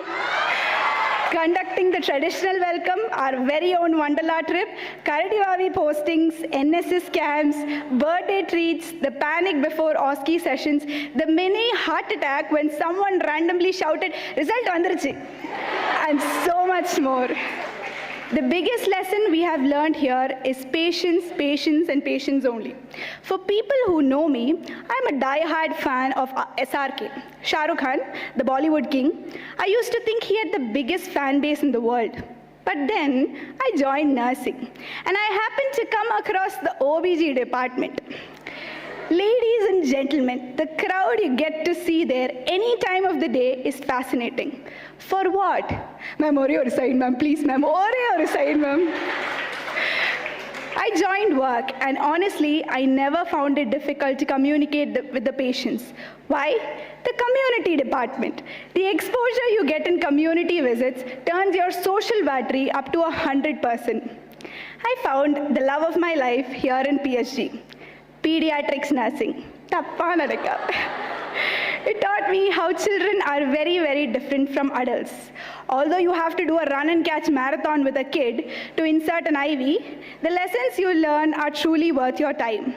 conducting the traditional welcome, our very own Wonderla trip, Karadivavi postings, NSS camps, birthday treats, the panic before OSCE sessions, the mini heart attack when someone randomly shouted, "Result vandiruchu," and so much more. The biggest lesson we have learned here is patience, patience, and patience only. For people who know me, I'm a die-hard fan of SRK, Shah Rukh Khan, the Bollywood king. I used to think he had the biggest fan base in the world. But then I joined nursing, and I happened to come across the OBG department. Ladies and gentlemen, the crowd you get to see there any time of the day is fascinating. For what? Ma'am, Oreo resign, ma'am. Please, ma'am. Oreo resign, ma'am. I joined work, and honestly, I never found it difficult to communicate with the patients. Why? The community department. The exposure you get in community visits turns your social battery up to 100%. I found the love of my life here in PSG. Pediatrics nursing. Tappa nadakka. It taught me how children are very, very different from adults. Although you have to do a run and catch marathon with a kid to insert an IV, the lessons you learn are truly worth your time.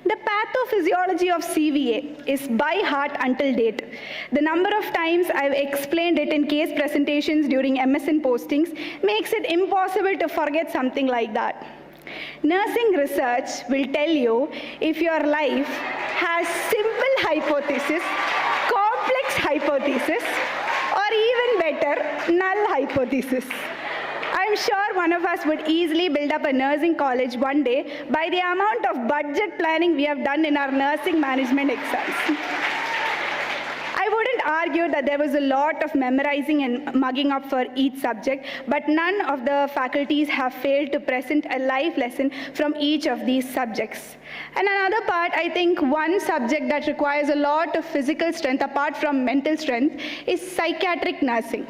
The pathophysiology of CVA is by heart until date. The number of times I've explained it in case presentations during MSN postings makes it impossible to forget something like that. Nursing research will tell you if your life has simple hypothesis, complex hypothesis, or even better, null hypothesis. I'm sure one of us would easily build up a nursing college one day by the amount of budget planning we have done in our nursing management exams. I wouldn't argue that there was a lot of memorizing and mugging up for each subject, but none of the faculties have failed to present a life lesson from each of these subjects. And another part, I think one subject that requires a lot of physical strength apart from mental strength is psychiatric nursing.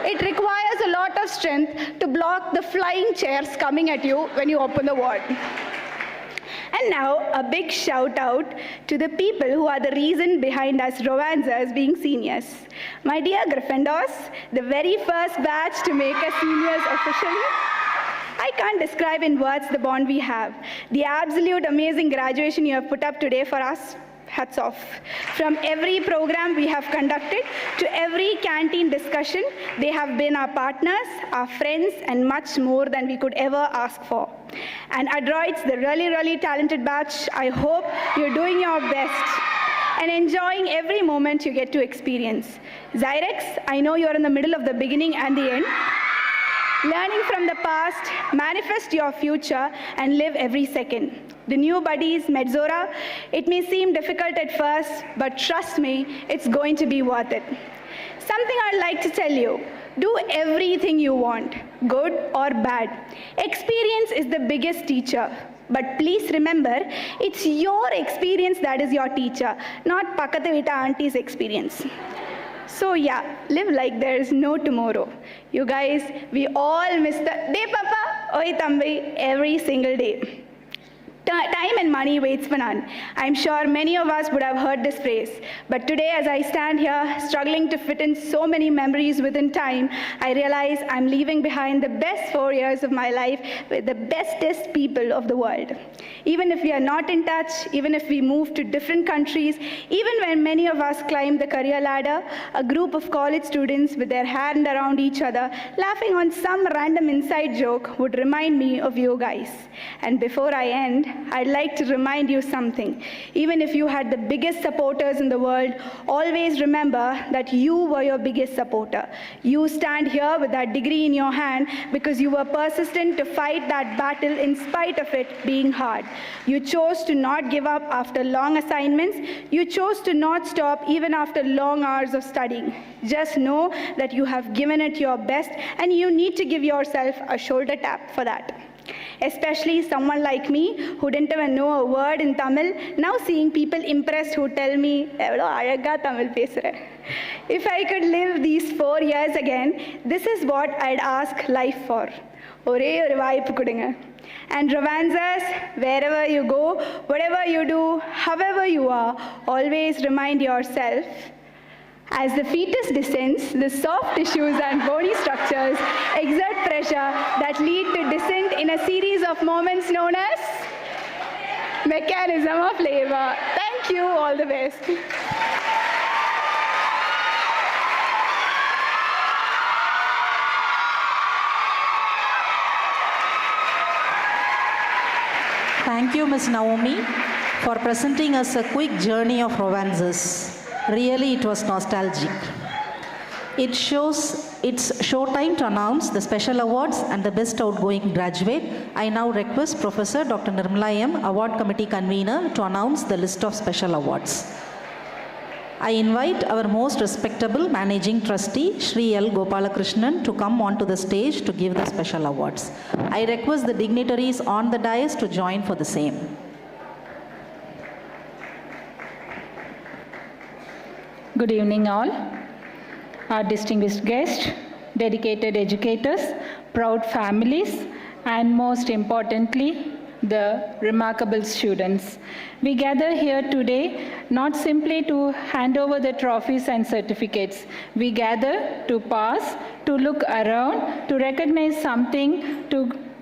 It requires a lot of strength to block the flying chairs coming at you when you open the ward. And now, a big shout out to the people who are the reason behind us Rowanzers being seniors. My dear Gryffindors, the very first batch to make us seniors officially. I can't describe in words the bond we have. The absolute amazing graduation you have put up today for us Hats off. From every program we have conducted to every canteen discussion, they have been our partners, our friends, and much more than we could ever ask for. And adroits, the really, really talented batch, I hope you're doing your best and enjoying every moment you get to experience. Zyrex, I know you're in the middle of the beginning and the end. Learning from the past, manifest your future, and live every second. The new buddies, Medzora, it may seem difficult at first, but trust me, it's going to be worth it. Something I'd like to tell you, do everything you want, good or bad. Experience is the biggest teacher. But please remember, it's your experience that is your teacher, not Pakatha Vita auntie's experience. So yeah, live like there is no tomorrow. You guys, we all miss the day papa, oi tambi, every single day. Time and money waits for none. I'm sure many of us would have heard this phrase. But today, as I stand here, struggling to fit in so many memories within time, I realize I'm leaving behind the best 4 years of my life with the bestest people of the world. Even if we are not in touch, even if we move to different countries, even when many of us climb the career ladder, a group of college students with their hand around each other, laughing on some random inside joke would remind me of you guys. And before I end, I'd like to remind you something. Even if you had the biggest supporters in the world, always remember that you were your biggest supporter. You stand here with that degree in your hand because you were persistent to fight that battle in spite of it being hard. You chose to not give up after long assignments. You chose to not stop even after long hours of studying. Just know that you have given it your best and you need to give yourself a shoulder tap for that. Especially someone like me who didn't even know a word in Tamil, now seeing people impressed who tell me, Tamil pesure. If I could live these 4 years again, this is what I'd ask life for. Ore oru vaaipu kudunga. And Rovanzas, wherever you go, whatever you do, however you are, always remind yourself, as the fetus descends, the soft tissues and bony structures exert pressure that lead to descent in a series of moments known as mechanism of labor. Thank you, all the best. Thank you, Ms. Naomi, for presenting us a quick journey of romances. Really, it was nostalgic. It's show time to announce the special awards and the best outgoing graduate. I now request Professor Dr. Nirmala M., Award Committee Convener, to announce the list of special awards. I invite our most respectable Managing Trustee, Shri L. Gopalakrishnan, to come onto the stage to give the special awards. I request the dignitaries on the dais to join for the same. Good evening all. Our distinguished guests, dedicated educators, proud families, and most importantly, the remarkable students. We gather here today not simply to hand over the trophies and certificates. We gather to pass, to look around, to recognize something,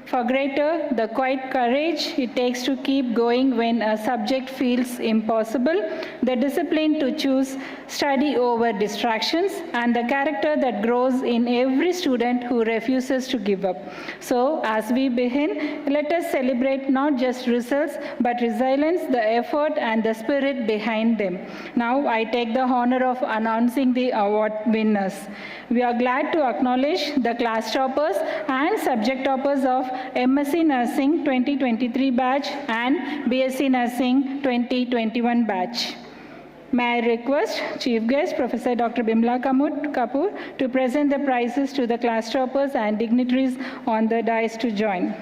for greater the quiet courage it takes to keep going when a subject feels impossible, the discipline to choose study over distractions, and the character that grows in every student who refuses to give up. So as we begin, let us celebrate not just results, but resilience, the effort, and the spirit behind them. Now I take the honor of announcing the award winners. We are glad to acknowledge the class toppers and subject toppers of MSc Nursing 2023 batch and BSc Nursing 2021 batch. May I request Chief Guest Professor Dr. Bimla Kapoor to present the prizes to the class toppers and dignitaries on the dais to join.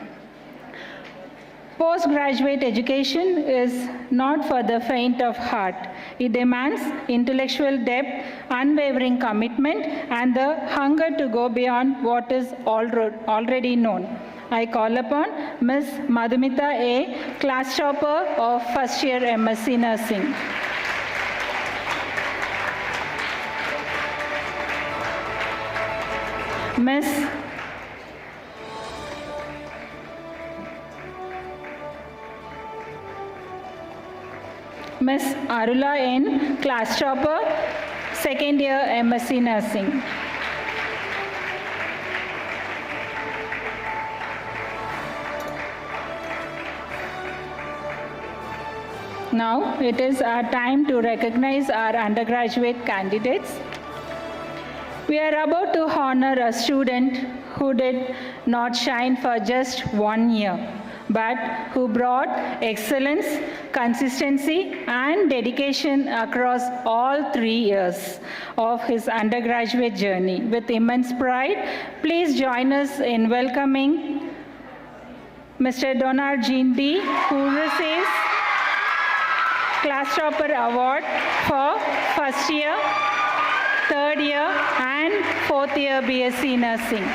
Postgraduate education is not for the faint of heart. It demands intellectual depth, unwavering commitment, and the hunger to go beyond what is already known. I call upon Ms. Madhumita A., class topper of first year MSc Nursing. Ms. Miss Arula N, class topper, second year MSc Nursing. Now it is our time to recognize our undergraduate candidates. We are about to honor a student who did not shine for just 1 year, but who brought excellence, consistency, and dedication across all 3 years of his undergraduate journey. With immense pride, please join us in welcoming Mr. Donald Jean D, who receives Class Topper Award for first year, third year, and fourth year BSc Nursing.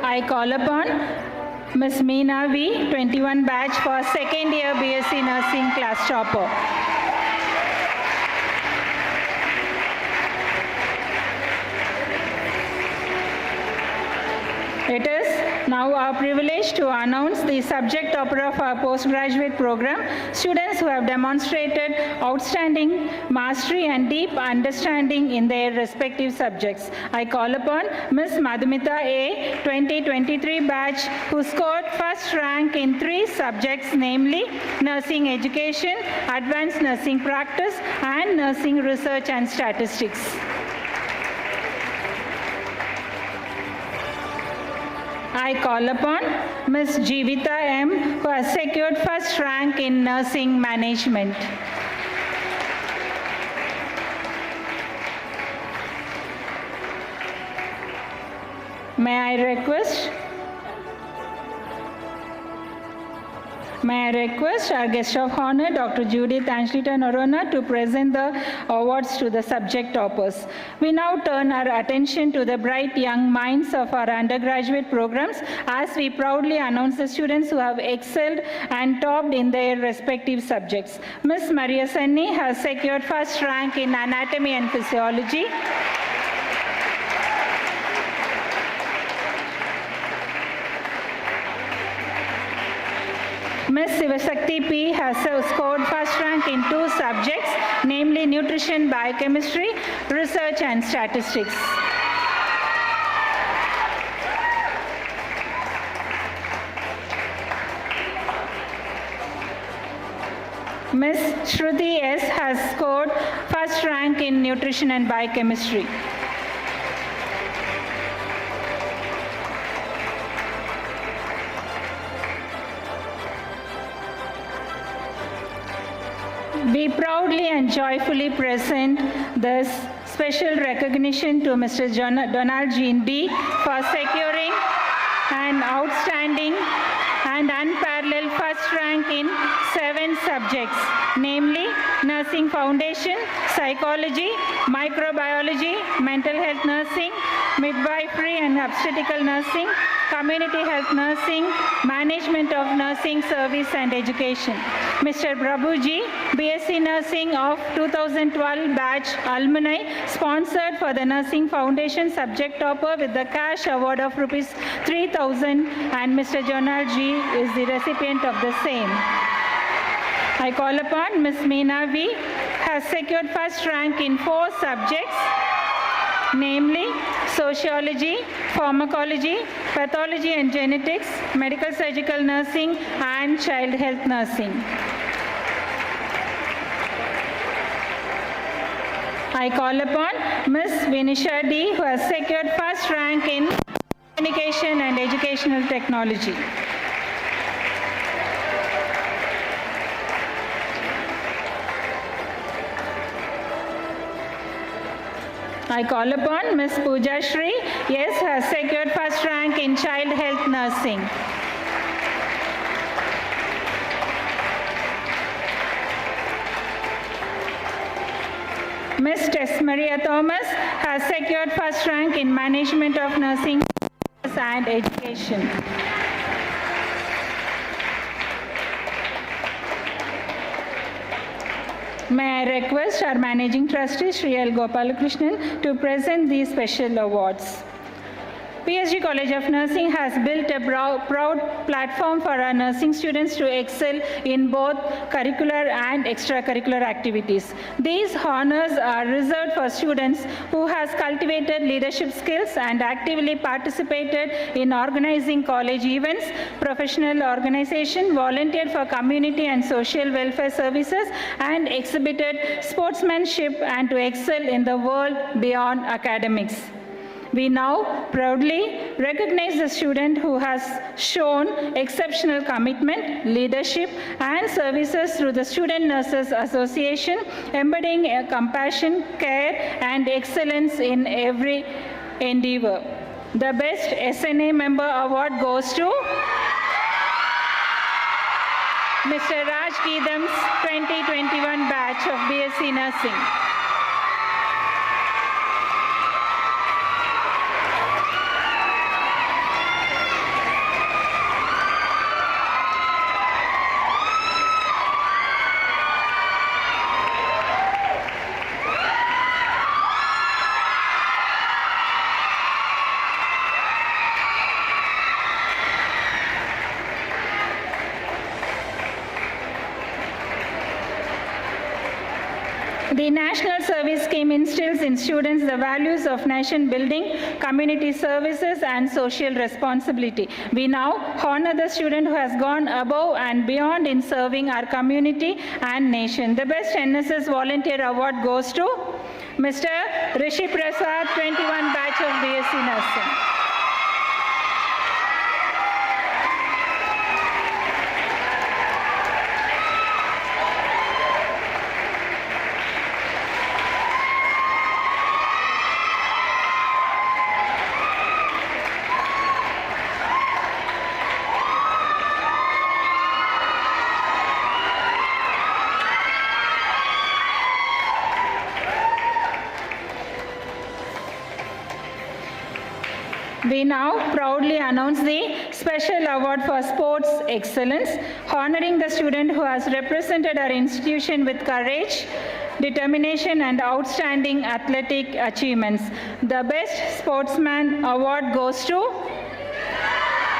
I call upon Ms. Meena V, 21 batch for second year BSc Nursing class topper. It is now our privilege to announce the subject topper of our postgraduate program, students who have demonstrated outstanding mastery and deep understanding in their respective subjects. I call upon Ms. Madhumita A, 2023 batch, who scored first rank in 3 subjects, namely nursing education, advanced nursing practice, and nursing research and statistics. I call upon Ms. Jeevita M, who has secured first rank in nursing management. May I request our guest of honor, Dr. Judith Angelita Norona, to present the awards to the subject toppers. We now turn our attention to the bright young minds of our undergraduate programs as we proudly announce the students who have excelled and topped in their respective subjects. Ms. Maria Sanni has secured first rank in anatomy and physiology. Ms. Sivasakti P has scored first rank in 2 subjects, namely nutrition, biochemistry, research and statistics. Ms. Shruti S has scored first rank in nutrition and biochemistry. We proudly and joyfully present this special recognition to Mr. Donald Jean D for securing an outstanding and unparalleled first rank in 7 subjects, namely nursing foundation, psychology, microbiology, mental health nursing, midwifery and obstetrical nursing, community health nursing, management of nursing service and education. Mr. Prabhuji, BSc Nursing of 2012 batch alumni, sponsored for the Nursing Foundation subject topper with the cash award of rupees 3,000, and Mr. Jonal G is the recipient of the same. I call upon Ms. Meena V, has secured first rank in 4 subjects, namely sociology, pharmacology, pathology and genetics, medical surgical nursing, and child health nursing. I call upon Ms. Vinisha D, who has secured first rank in communication and educational technology. I call upon Ms. Pooja Shri, yes, has secured first rank in child health nursing. Ms. Tess Maria Thomas has secured first rank in management of nursing and education. May I request our Managing Trustee, Sri L. Gopalakrishnan, to present these special awards. PSG College of Nursing has built a proud platform for our nursing students to excel in both curricular and extracurricular activities. These honors are reserved for students who has cultivated leadership skills and actively participated in organizing college events, professional organization, volunteered for community and social welfare services, and exhibited sportsmanship and to excel in the world beyond academics. We now proudly recognize the student who has shown exceptional commitment, leadership, and services through the Student Nurses Association, embodying compassion, care, and excellence in every endeavor. The Best SNA Member Award goes to Mr. Raj Geetham's 2021 batch of BSc Nursing. The National Service Scheme instills in students the values of nation building, community services, and social responsibility. We now honor the student who has gone above and beyond in serving our community and nation. The Best NSS Volunteer Award goes to Mr. Rishi Prasad, 21 batch of BSc Nursing. We now proudly announce the Special Award for Sports Excellence, honoring the student who has represented our institution with courage, determination, and outstanding athletic achievements. The Best Sportsman Award goes to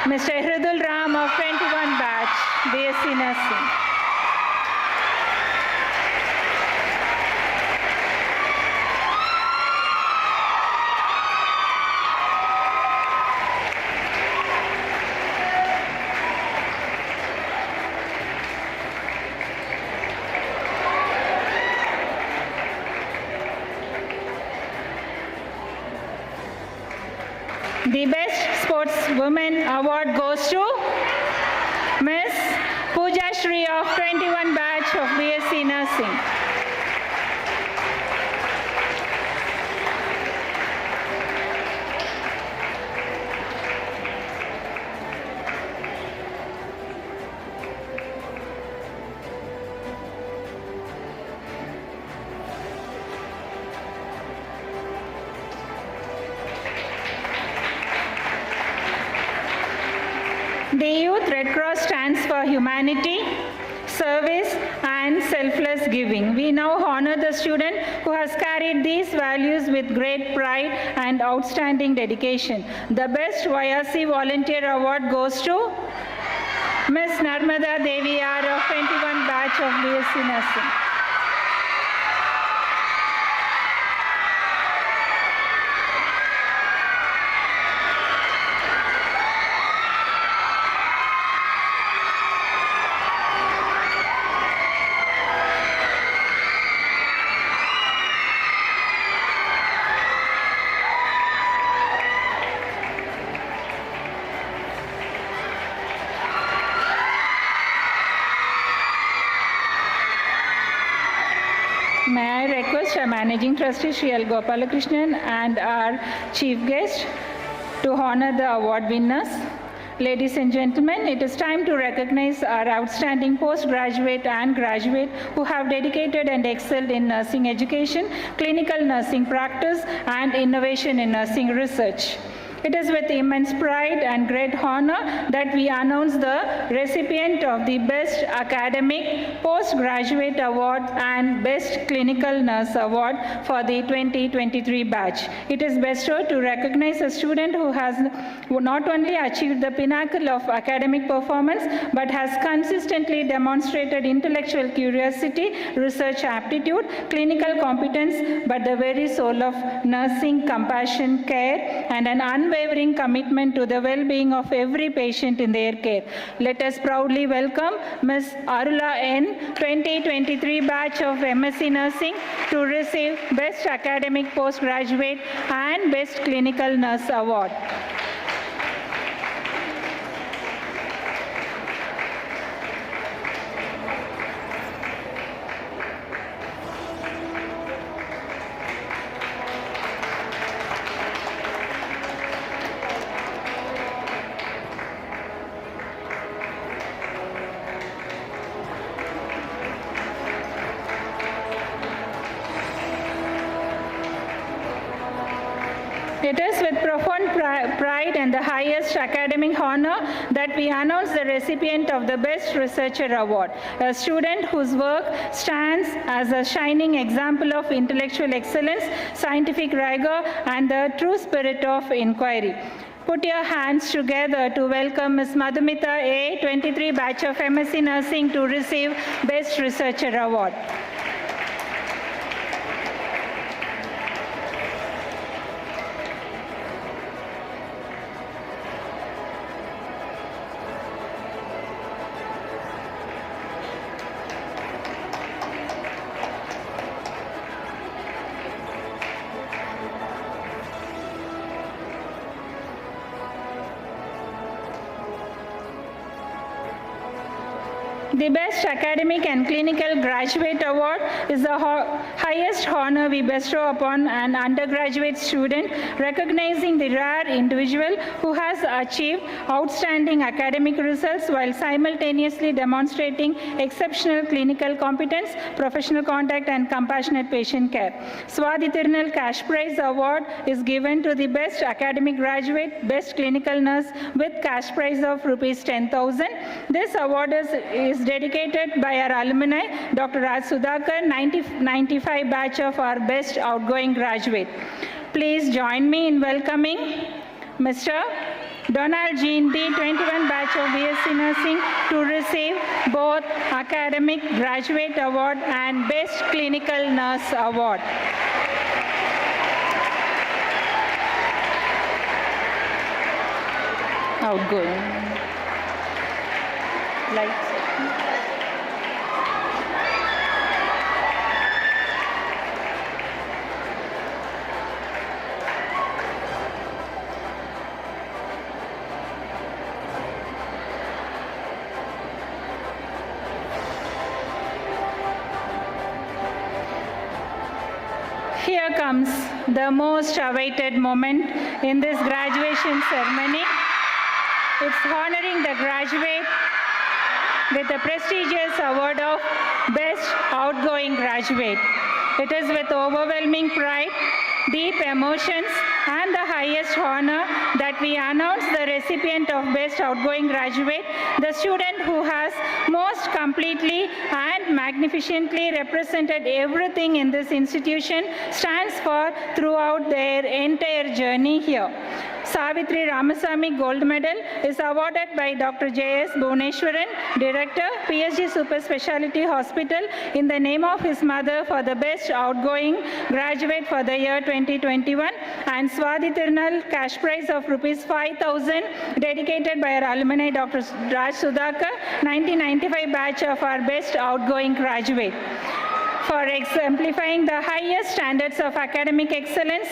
Mr. Hridul Ram of 21 batch, BSc Nursing. The Best Sportswoman Award goes to Ms. Pooja Shri of 21 batch of BSc Nursing. The Youth Red Cross stands for humanity, service, and selfless giving. We now honor the student who has carried these values with great pride and outstanding dedication. The Best YRC Volunteer Award goes to Ms. Narmada Devi R of 21 batch of BSc Nursing. May I request our Managing Trustee, Sri L. Gopalakrishnan, and our Chief Guest to honor the award winners. Ladies and gentlemen, it is time to recognize our outstanding postgraduate and graduate who have dedicated and excelled in nursing education, clinical nursing practice, and innovation in nursing research. It is with immense pride and great honor that we announce the recipient of the Best Academic Postgraduate Award and Best Clinical Nurse Award for the 2023 batch. It is bestowed to recognize a student who has not only achieved the pinnacle of academic performance, but has consistently demonstrated intellectual curiosity, research aptitude, clinical competence, but the very soul of nursing, compassion, care, and an unwavering commitment to the well-being of every patient in their care. Let us proudly welcome Ms. Arula N., 2023 batch of MSc Nursing, to receive Best Academic Postgraduate and Best Clinical Nurse Award. It is with profound pride and the highest academic honor that we announce the recipient of the Best Researcher Award, a student whose work stands as a shining example of intellectual excellence, scientific rigor, and the true spirit of inquiry. Put your hands together to welcome Ms. Madhumita A., 23 batch of MSc Nursing, to receive Best Researcher Award. The Best Academic and Clinical Graduate Award is the highest honor we bestow upon an undergraduate student, recognizing the rare individual who has achieved outstanding academic results while simultaneously demonstrating exceptional clinical competence, professional contact, and compassionate patient care. Swadhi Tirunal Cash Prize Award is given to the Best Academic Graduate, Best Clinical Nurse with cash prize of Rs 10,000. This award is dedicated by our alumni, Dr. Raj Sudhakar, 95 batch of our best outgoing graduate. Please join me in welcoming Mr. Donald Jean B., 21 batch of BSc Nursing, to receive both Academic Graduate Award and Best Clinical Nurse Award. Outgoing. Lights. Here comes the most awaited moment in this graduation ceremony. It's honoring the graduate with the prestigious award of Best Outgoing Graduate. It is with overwhelming pride, deep emotions, and the highest honor that we announce the recipient of Best Outgoing Graduate, the student who has most completely and magnificently represented everything in this institution stands for throughout their entire journey here. Savitri Ramasamy Gold Medal is awarded by Dr. J.S. Bhuneshwaran, Director, PSG Super Speciality Hospital, in the name of his mother for the Best Outgoing Graduate for the year 2021, and Swadhi Tirunal Cash Prize of Rs 5,000 dedicated by our alumni Dr. Raj Sudhakar, 1995 batch of our Best Outgoing Graduate. For exemplifying the highest standards of academic excellence,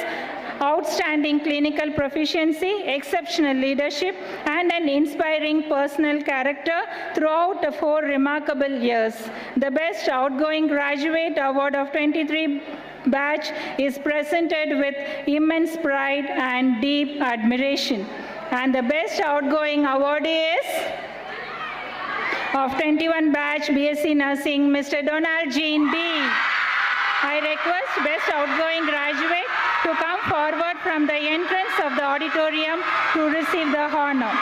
outstanding clinical proficiency, exceptional leadership, and an inspiring personal character throughout the 4 remarkable years. The Best Outgoing Graduate Award of 23 batch is presented with immense pride and deep admiration. And the Best Outgoing Awardee is of 21 batch BSc Nursing, Mr. Donald Jean B. I request Best Outgoing Graduate to come forward from the entrance of the auditorium to receive the honor.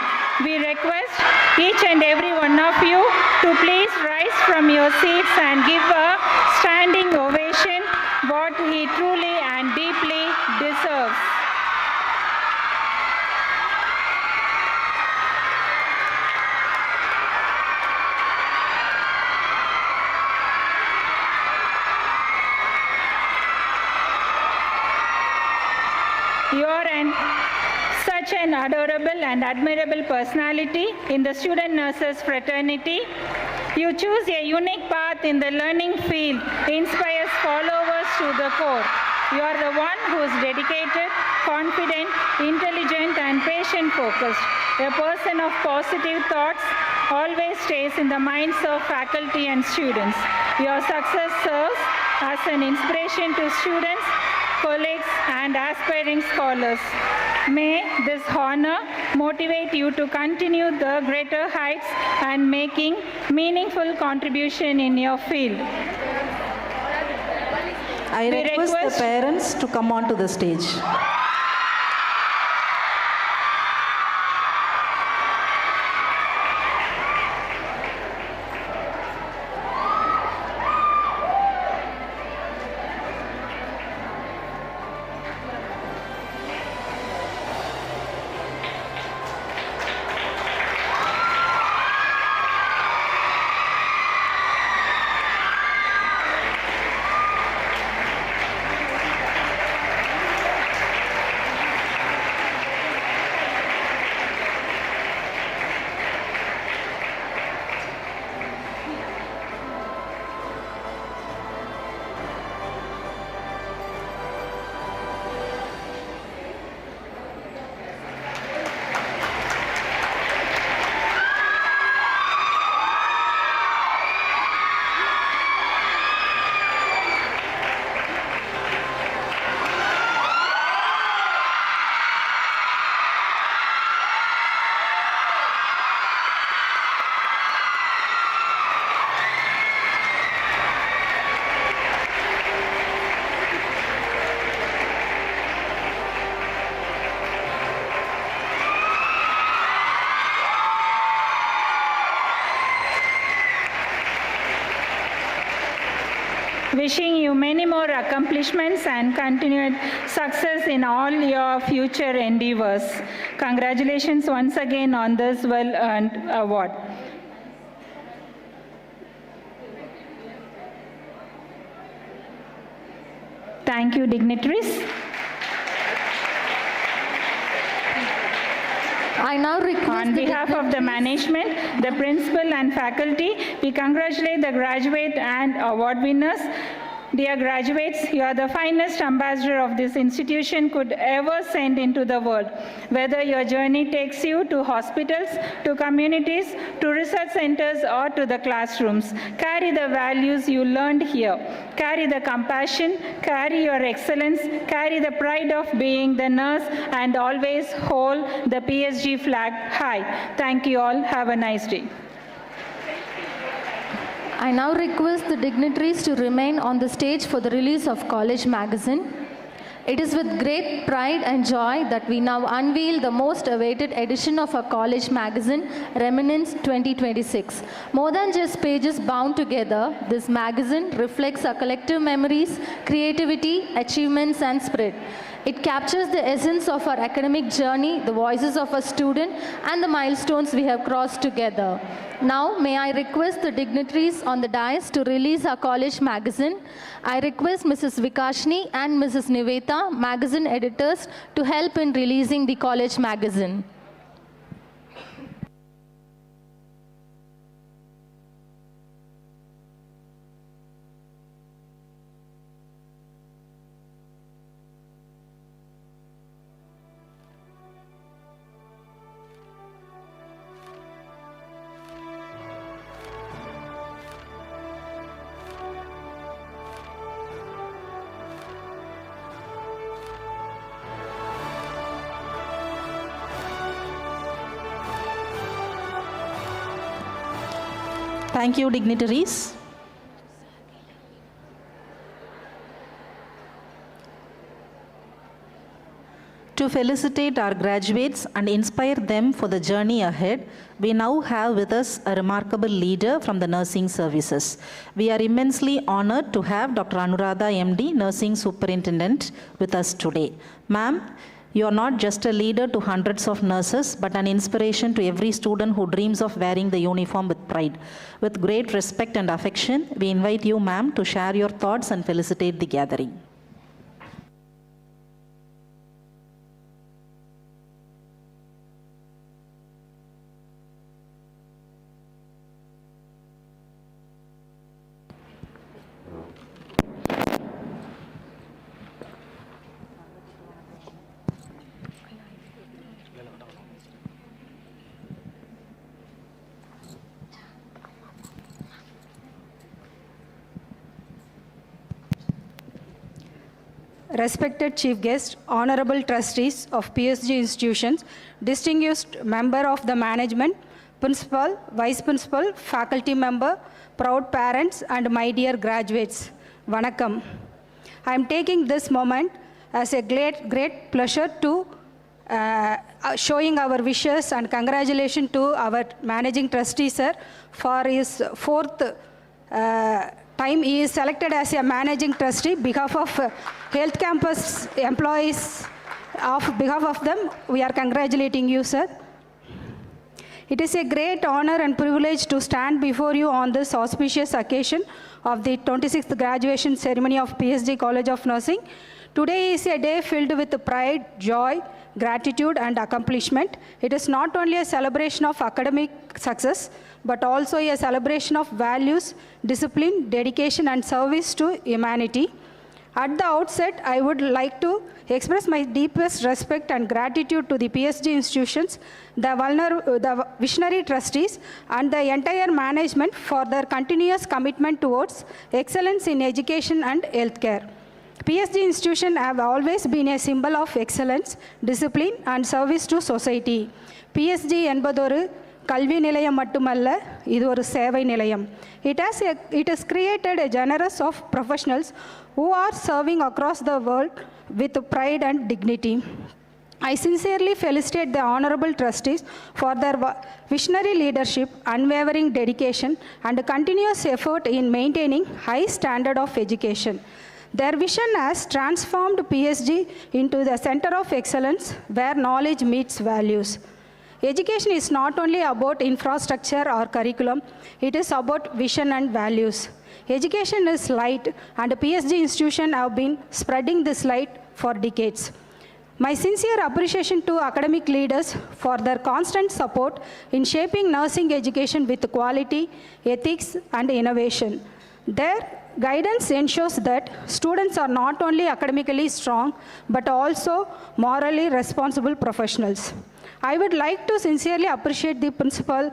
We request each and every one of you to please rise from your seats and give a standing ovation, what he truly and deeply deserves. You are such an adorable and admirable personality in the student nurses fraternity. You choose a unique path in the learning field, inspires followers to the core. You are the one who is dedicated, confident, intelligent, and patient-focused. A person of positive thoughts always stays in the minds of faculty and students. Your success serves as an inspiration to students, colleagues, and aspiring scholars. May this honor motivate you to continue the greater heights and making meaningful contribution in your field. I request the parents to come onto the stage. Wishing you many more accomplishments and continued success in all your future endeavors. Congratulations once again on this well-earned award. Thank you, dignitaries. I now request on behalf of the management, the principal and faculty, we congratulate the graduate and award winners. Dear graduates, you are the finest ambassador of this institution could ever send into the world. Whether your journey takes you to hospitals, to communities, to research centers, or to the classrooms, carry the values you learned here. Carry the compassion, carry your excellence, carry the pride of being the nurse, and always hold the PSG flag high. Thank you all. Have a nice day. I now request the dignitaries to remain on the stage for the release of College magazine. It is with great pride and joy that we now unveil the most awaited edition of our College magazine, Reminiscence 2026. More than just pages bound together, this magazine reflects our collective memories, creativity, achievements, and spirit. It captures the essence of our academic journey, the voices of our student, and the milestones we have crossed together. Now, may I request the dignitaries on the dais to release our College magazine. I request Mrs. Vikashni and Mrs. Niveta, magazine editors, to help in releasing the College magazine. Thank you, dignitaries. To felicitate our graduates and inspire them for the journey ahead, we now have with us a remarkable leader from the nursing services. We are immensely honored to have Dr. Anuradha MD, Nursing Superintendent, with us today. Ma'am, you are not just a leader to hundreds of nurses, but an inspiration to every student who dreams of wearing the uniform with pride. With great respect and affection, we invite you, ma'am, to share your thoughts and felicitate the gathering. Respected Chief Guest, Honorable Trustees of PSG institutions, distinguished member of the management, Principal, Vice Principal, faculty member, proud parents, and my dear graduates, Vanakkam. I am taking this moment as a great pleasure to showing our wishes and congratulations to our Managing Trustee, sir, for his fourth time he is selected as a Managing Trustee. Behalf of Health Campus employees, behalf of them, we are congratulating you, sir. It is a great honor and privilege to stand before you on this auspicious occasion of the 26th graduation ceremony of PSG College of Nursing. Today is a day filled with pride, joy, gratitude, and accomplishment. It is not only a celebration of academic success, but also a celebration of values, discipline, dedication, and service to humanity. At the outset, I would like to express my deepest respect and gratitude to the PSG institutions, the visionary trustees, and the entire management for their continuous commitment towards excellence in education and healthcare. PSG institutions have always been a symbol of excellence, discipline, and service to society. PSG என்பதொரு கல்வி நிலையம் மட்டுமல்ல, இது ஒரு சேவை நிலையம். It has created a generous of professionals who are serving across the world with pride and dignity. I sincerely felicitate the honorable trustees for their visionary leadership, unwavering dedication, and continuous effort in maintaining high standard of education. Their vision has transformed PSG into the center of excellence where knowledge meets values. Education is not only about infrastructure or curriculum, it is about vision and values. Education is light, and PSG institutions have been spreading this light for decades. My sincere appreciation to academic leaders for their constant support in shaping nursing education with quality, ethics, and innovation. Their guidance ensures that students are not only academically strong, but also morally responsible professionals. I would like to sincerely appreciate the principal,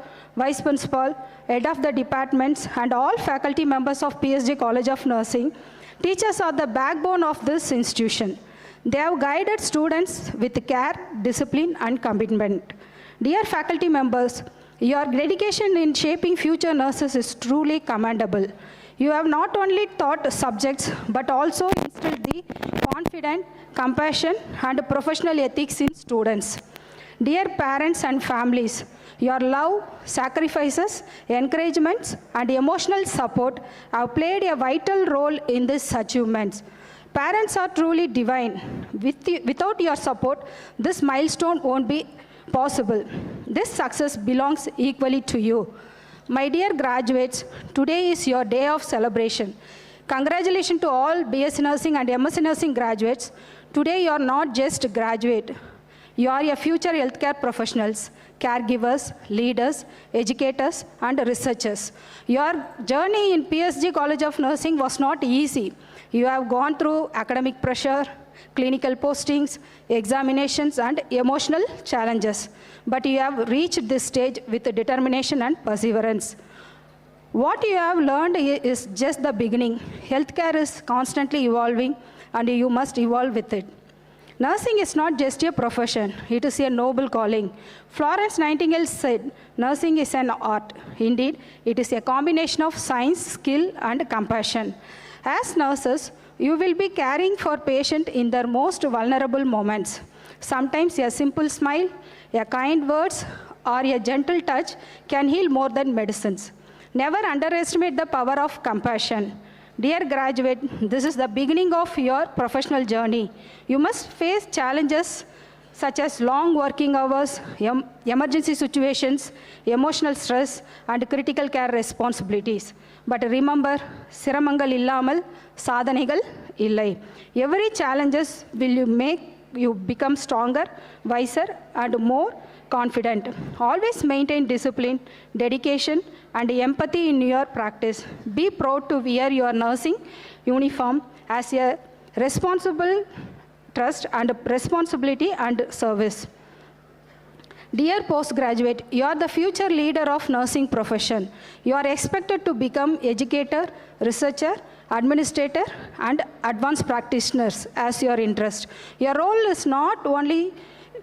vice principal, head of the departments, and all faculty members of PSG College of Nursing. Teachers are the backbone of this institution. They have guided students with care, discipline, and commitment. Dear faculty members, your dedication in shaping future nurses is truly commendable. You have not only taught subjects, but also instilled the confidence, compassion, and professional ethics in students. Dear parents and families, your love, sacrifices, encouragements, and emotional support have played a vital role in these achievements. Parents are truly divine. Without your support, this milestone won't be possible. This success belongs equally to you. My dear graduates, today is your day of celebration. Congratulations to all BSc Nursing and MSc Nursing graduates. Today you are not just a graduate. You are a future healthcare professionals, caregivers, leaders, educators, and researchers. Your journey in PSG College of Nursing was not easy. You have gone through academic pressure, clinical postings, examinations, and emotional challenges. But you have reached this stage with determination and perseverance. What you have learned is just the beginning. Healthcare is constantly evolving, and you must evolve with it. Nursing is not just a profession, it is a noble calling. Florence Nightingale said, nursing is an art. Indeed, it is a combination of science, skill, and compassion. As nurses, you will be caring for patients in their most vulnerable moments. Sometimes a simple smile, a kind words, or a gentle touch can heal more than medicines. Never underestimate the power of compassion. Dear graduate, this is the beginning of your professional journey. You must face challenges such as long working hours, emergency situations, emotional stress, and critical care responsibilities. But remember, Siramangal illamal, sadhanegal illai. Every challenges will make you become stronger, wiser, and more confident. Always maintain discipline, dedication, and empathy in your practice. Be proud to wear your nursing uniform as a responsible trust and responsibility and service. Dear postgraduate, you are the future leader of nursing profession. You are expected to become educator, researcher, administrator, and advanced practitioners as your interest. Your role is not only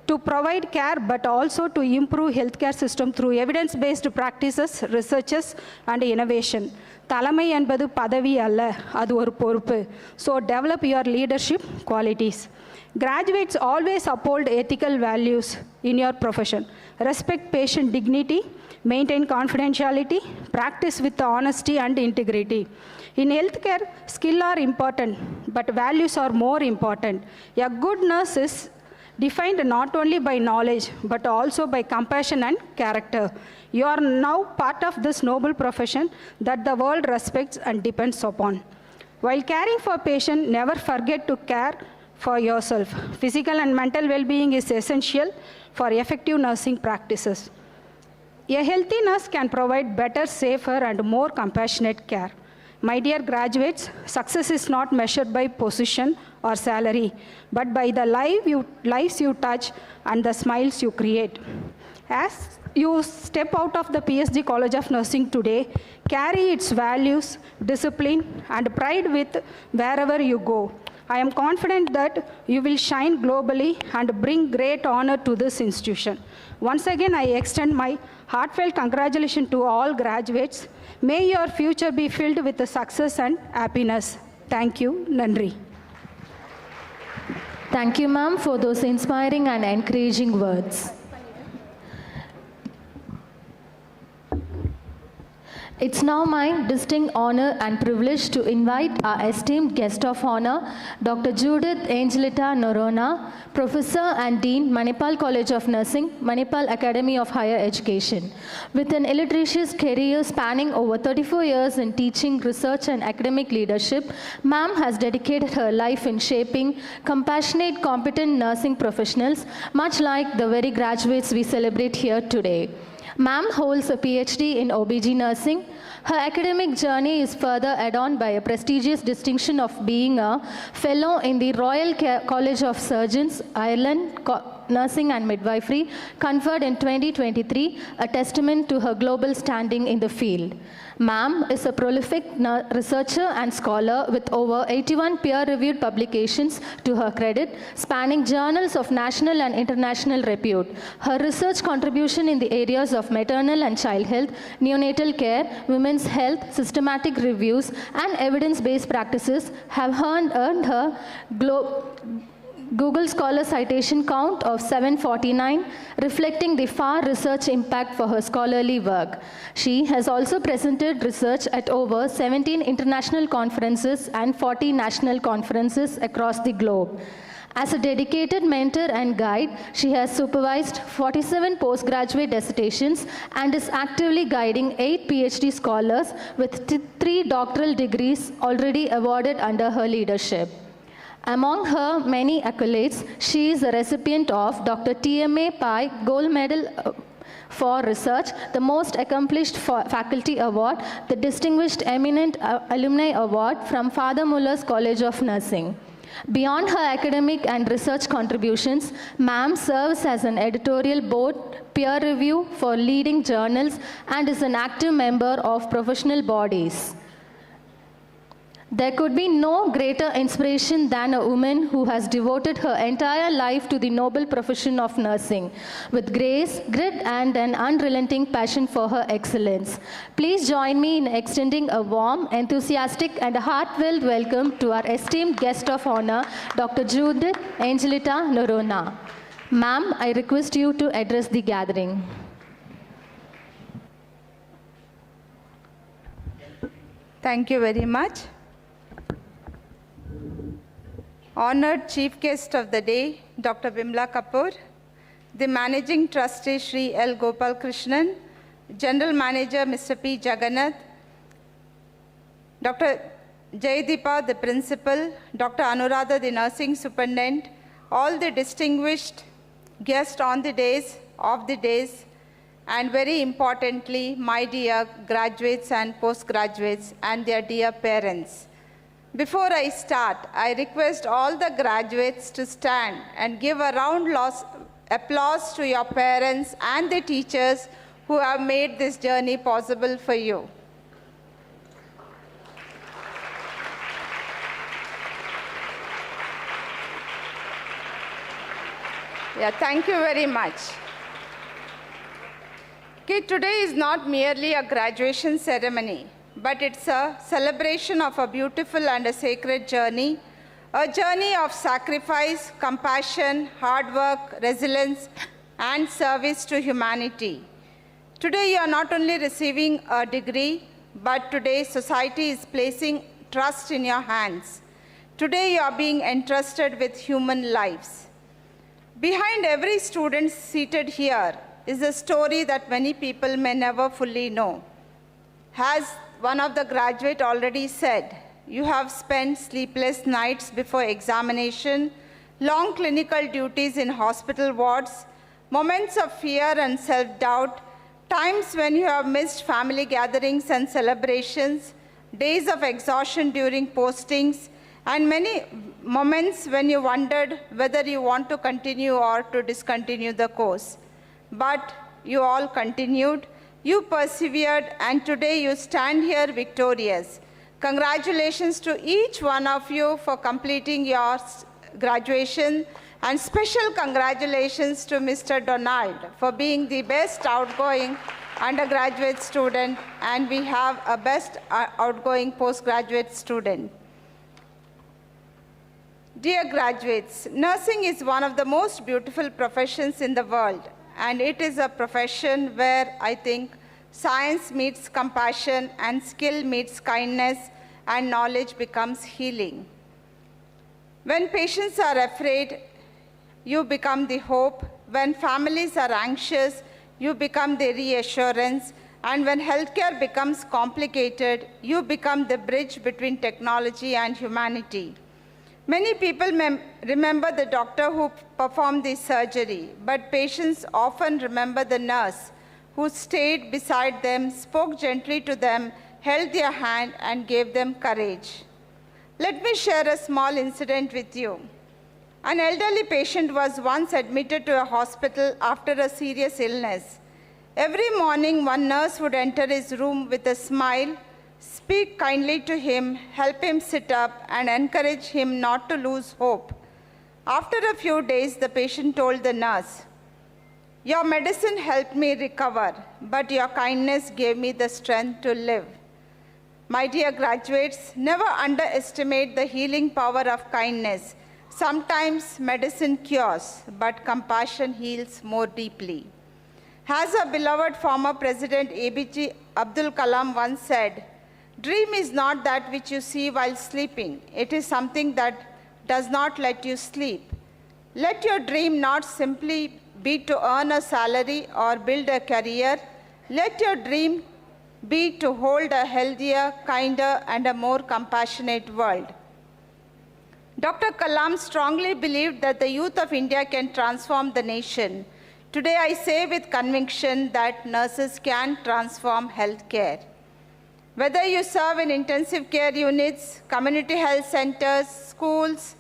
to provide care, but also to improve healthcare system through evidence-based practices, researches, and innovation. Thalamai என்பது பதவி அல்ல, அது ஒரு பொறுப்பு. So develop your leadership qualities. Graduates always uphold ethical values in your profession. Respect patient dignity, maintain confidentiality, practice with honesty and integrity. In healthcare, skills are important, but values are more important. A good nurse is defined not only by knowledge, but also by compassion and character. You are now part of this noble profession that the world respects and depends upon. While caring for patients, never forget to care for yourself. Physical and mental well-being is essential for effective nursing practices. A healthy nurse can provide better, safer, and more compassionate care. My dear graduates, success is not measured by position or salary, but by the lives you touch and the smiles you create. As you step out of the PSG College of Nursing today, carry its values, discipline, and pride with wherever you go. I am confident that you will shine globally and bring great honor to this institution. Once again, I extend my heartfelt congratulations to all graduates. May your future be filled with success and happiness. Thank you. Nandri. Thank you, ma'am, for those inspiring and encouraging words. It's now my distinct honor and privilege to invite our esteemed guest of honor, Dr. Judith Angelita Norona, Professor and Dean, Manipal College of Nursing, Manipal Academy of Higher Education. With an illustrious career spanning over 34 years in teaching, research, and academic leadership, ma'am has dedicated her life in shaping compassionate, competent nursing professionals, much like the very graduates we celebrate here today. Ma'am holds a PhD in OBG nursing. Her academic journey is further adorned by a prestigious distinction of being a fellow in the Royal College of Surgeons, Ireland, Nursing and Midwifery, conferred in 2023, a testament to her global standing in the field. Ma'am is a prolific researcher and scholar with over 81 peer-reviewed publications to her credit, spanning journals of national and international repute. Her research contribution in the areas of maternal and child health, neonatal care, women's health, systematic reviews, and evidence-based practices have earned her Google Scholar citation count of 749, reflecting the far research impact for her scholarly work. She has also presented research at over 17 international conferences and 40 national conferences across the globe. As a dedicated mentor and guide, she has supervised 47 postgraduate dissertations and is actively guiding 8 PhD scholars with 3 doctoral degrees already awarded under her leadership. Among her many accolades, she is a recipient of Dr. TMA Pai Gold Medal for Research, the Most Accomplished Faculty Award, the Distinguished Eminent Alumni Award from Father Muller's College of Nursing. Beyond her academic and research contributions, ma'am serves as an editorial board, peer review for leading journals, and is an active member of professional bodies. There could be no greater inspiration than a woman who has devoted her entire life to the noble profession of nursing, with grace, grit, and an unrelenting passion for her excellence. Please join me in extending a warm, enthusiastic, and heartfelt welcome to our esteemed guest of honor, Dr. Judith Angelita Norona. Ma'am, I request you to address the gathering. Thank you very much. Honored Chief Guest of the Day, Dr. Bimla Kapoor, the Managing Trustee, Shri L. Gopal Krishnan, General Manager, Mr. P. Jagannath, Dr. Jaydeepa, the Principal, Dr. Anuradha, the Nursing Superintendent, all the distinguished guests on the days, of the days, and very importantly, my dear graduates and postgraduates and their dear parents. Before I start, I request all the graduates to stand and give a round applause to your parents and the teachers who have made this journey possible for you. Yeah, thank you very much. Okay, today is not merely a graduation ceremony, but it's a celebration of a beautiful and a sacred journey, a journey of sacrifice, compassion, hard work, resilience, and service to humanity. Today, you are not only receiving a degree, but today society is placing trust in your hands. Today, you are being entrusted with human lives. Behind every student seated here is a story that many people may never fully know. As one of the graduates already said, you have spent sleepless nights before examination, long clinical duties in hospital wards, moments of fear and self-doubt, times when you have missed family gatherings and celebrations, days of exhaustion during postings, and many moments when you wondered whether you want to continue or to discontinue the course. But you all continued, you persevered, and today you stand here victorious. Congratulations to each one of you for completing your graduation, and special congratulations to Mr. Donald for being the best outgoing undergraduate student, and we have a best outgoing postgraduate student. Dear graduates, nursing is one of the most beautiful professions in the world, and it is a profession where I think science meets compassion and skill meets kindness and knowledge becomes healing. When patients are afraid, you become the hope. When families are anxious, you become the reassurance. And when healthcare becomes complicated, you become the bridge between technology and humanity. Many people may remember the doctor who performed the surgery, but patients often remember the nurse who stayed beside them, spoke gently to them, held their hand, and gave them courage. Let me share a small incident with you. An elderly patient was once admitted to a hospital after a serious illness. Every morning, one nurse would enter his room with a smile, speak kindly to him, help him sit up, and encourage him not to lose hope. After a few days, the patient told the nurse, "Your medicine helped me recover, but your kindness gave me the strength to live." My dear graduates, never underestimate the healing power of kindness. Sometimes medicine cures, but compassion heals more deeply. As our beloved former President APJ Abdul Kalam once said, "Dream is not that which you see while sleeping. It is something that does not let you sleep." Let your dream not simply be to earn a salary or build a career. Let your dream be to hold a healthier, kinder, and a more compassionate world. Dr. Kalam strongly believed that the youth of India can transform the nation. Today, I say with conviction that nurses can transform healthcare. Whether you serve in intensive care units, community health centers, schools,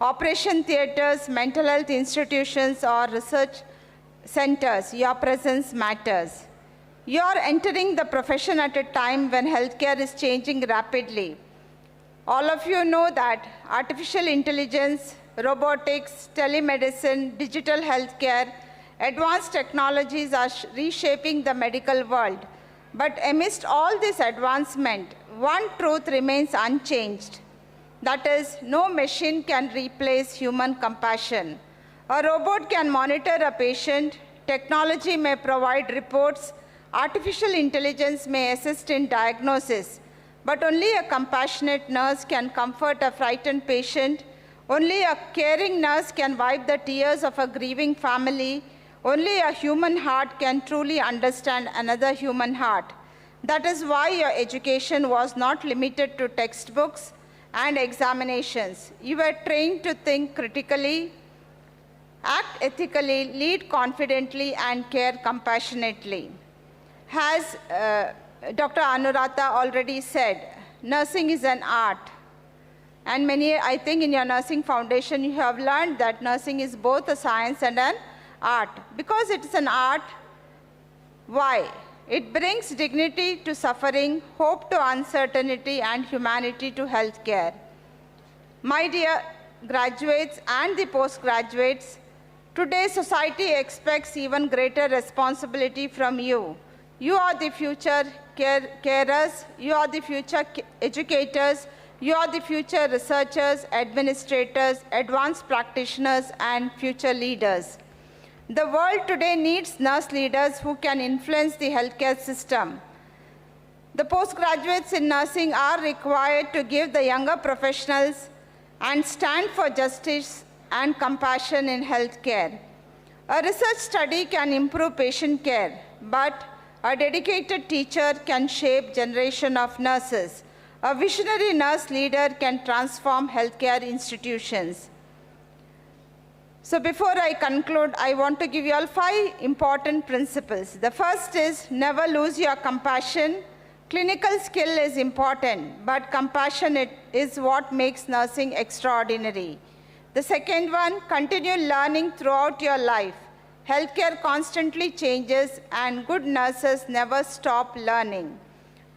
operation theaters, mental health institutions, or research centers, your presence matters. You are entering the profession at a time when healthcare is changing rapidly. All of you know that artificial intelligence, robotics, telemedicine, digital healthcare, advanced technologies are reshaping the medical world. But amidst all this advancement, one truth remains unchanged. That is, no machine can replace human compassion. A robot can monitor a patient, technology may provide reports, artificial intelligence may assist in diagnosis, but only a compassionate nurse can comfort a frightened patient. Only a caring nurse can wipe the tears of a grieving family. Only a human heart can truly understand another human heart. That is why your education was not limited to textbooks and examinations. You were trained to think critically, act ethically, lead confidently, and care compassionately. As Dr. Anuradha already said, nursing is an art. And I think in your nursing foundation, you have learned that nursing is both a science and an art. Because it is an art, why? It brings dignity to suffering, hope to uncertainty, and humanity to healthcare. My dear graduates and the postgraduates, today society expects even greater responsibility from you. You are the future carers, you are the future educators, you are the future researchers, administrators, advanced practitioners, and future leaders. The world today needs nurse leaders who can influence the healthcare system. The postgraduates in nursing are required to give the younger professionals and stand for justice and compassion in healthcare. A research study can improve patient care, but a dedicated teacher can shape generation of nurses. A visionary nurse leader can transform healthcare institutions. So before I conclude, I want to give you all 5 important principles. The first is never lose your compassion. Clinical skill is important, but compassion is what makes nursing extraordinary. The second one, continue learning throughout your life. Healthcare constantly changes and good nurses never stop learning.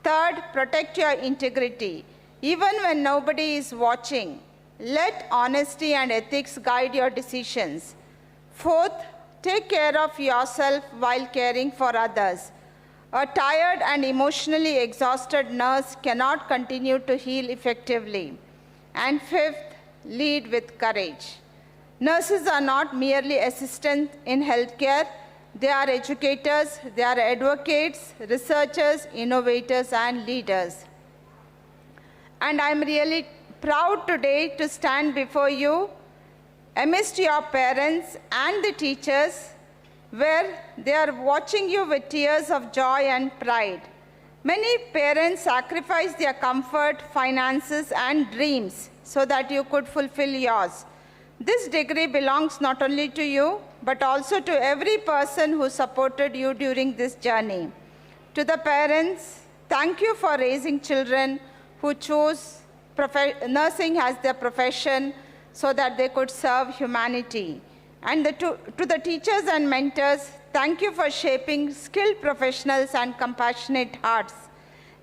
Third, protect your integrity. Even when nobody is watching, let honesty and ethics guide your decisions. Fourth, take care of yourself while caring for others. A tired and emotionally exhausted nurse cannot continue to heal effectively. And fifth, lead with courage. Nurses are not merely assistants in healthcare. They are educators, they are advocates, researchers, innovators, and leaders. And I'm really proud today to stand before you amidst your parents and the teachers, where they are watching you with tears of joy and pride. Many parents sacrifice their comfort, finances, and dreams so that you could fulfill yours. This degree belongs not only to you, but also to every person who supported you during this journey. To the parents, thank you for raising children who chose nursing as their profession so that they could serve humanity. And to the teachers and mentors, thank you for shaping skilled professionals and compassionate hearts.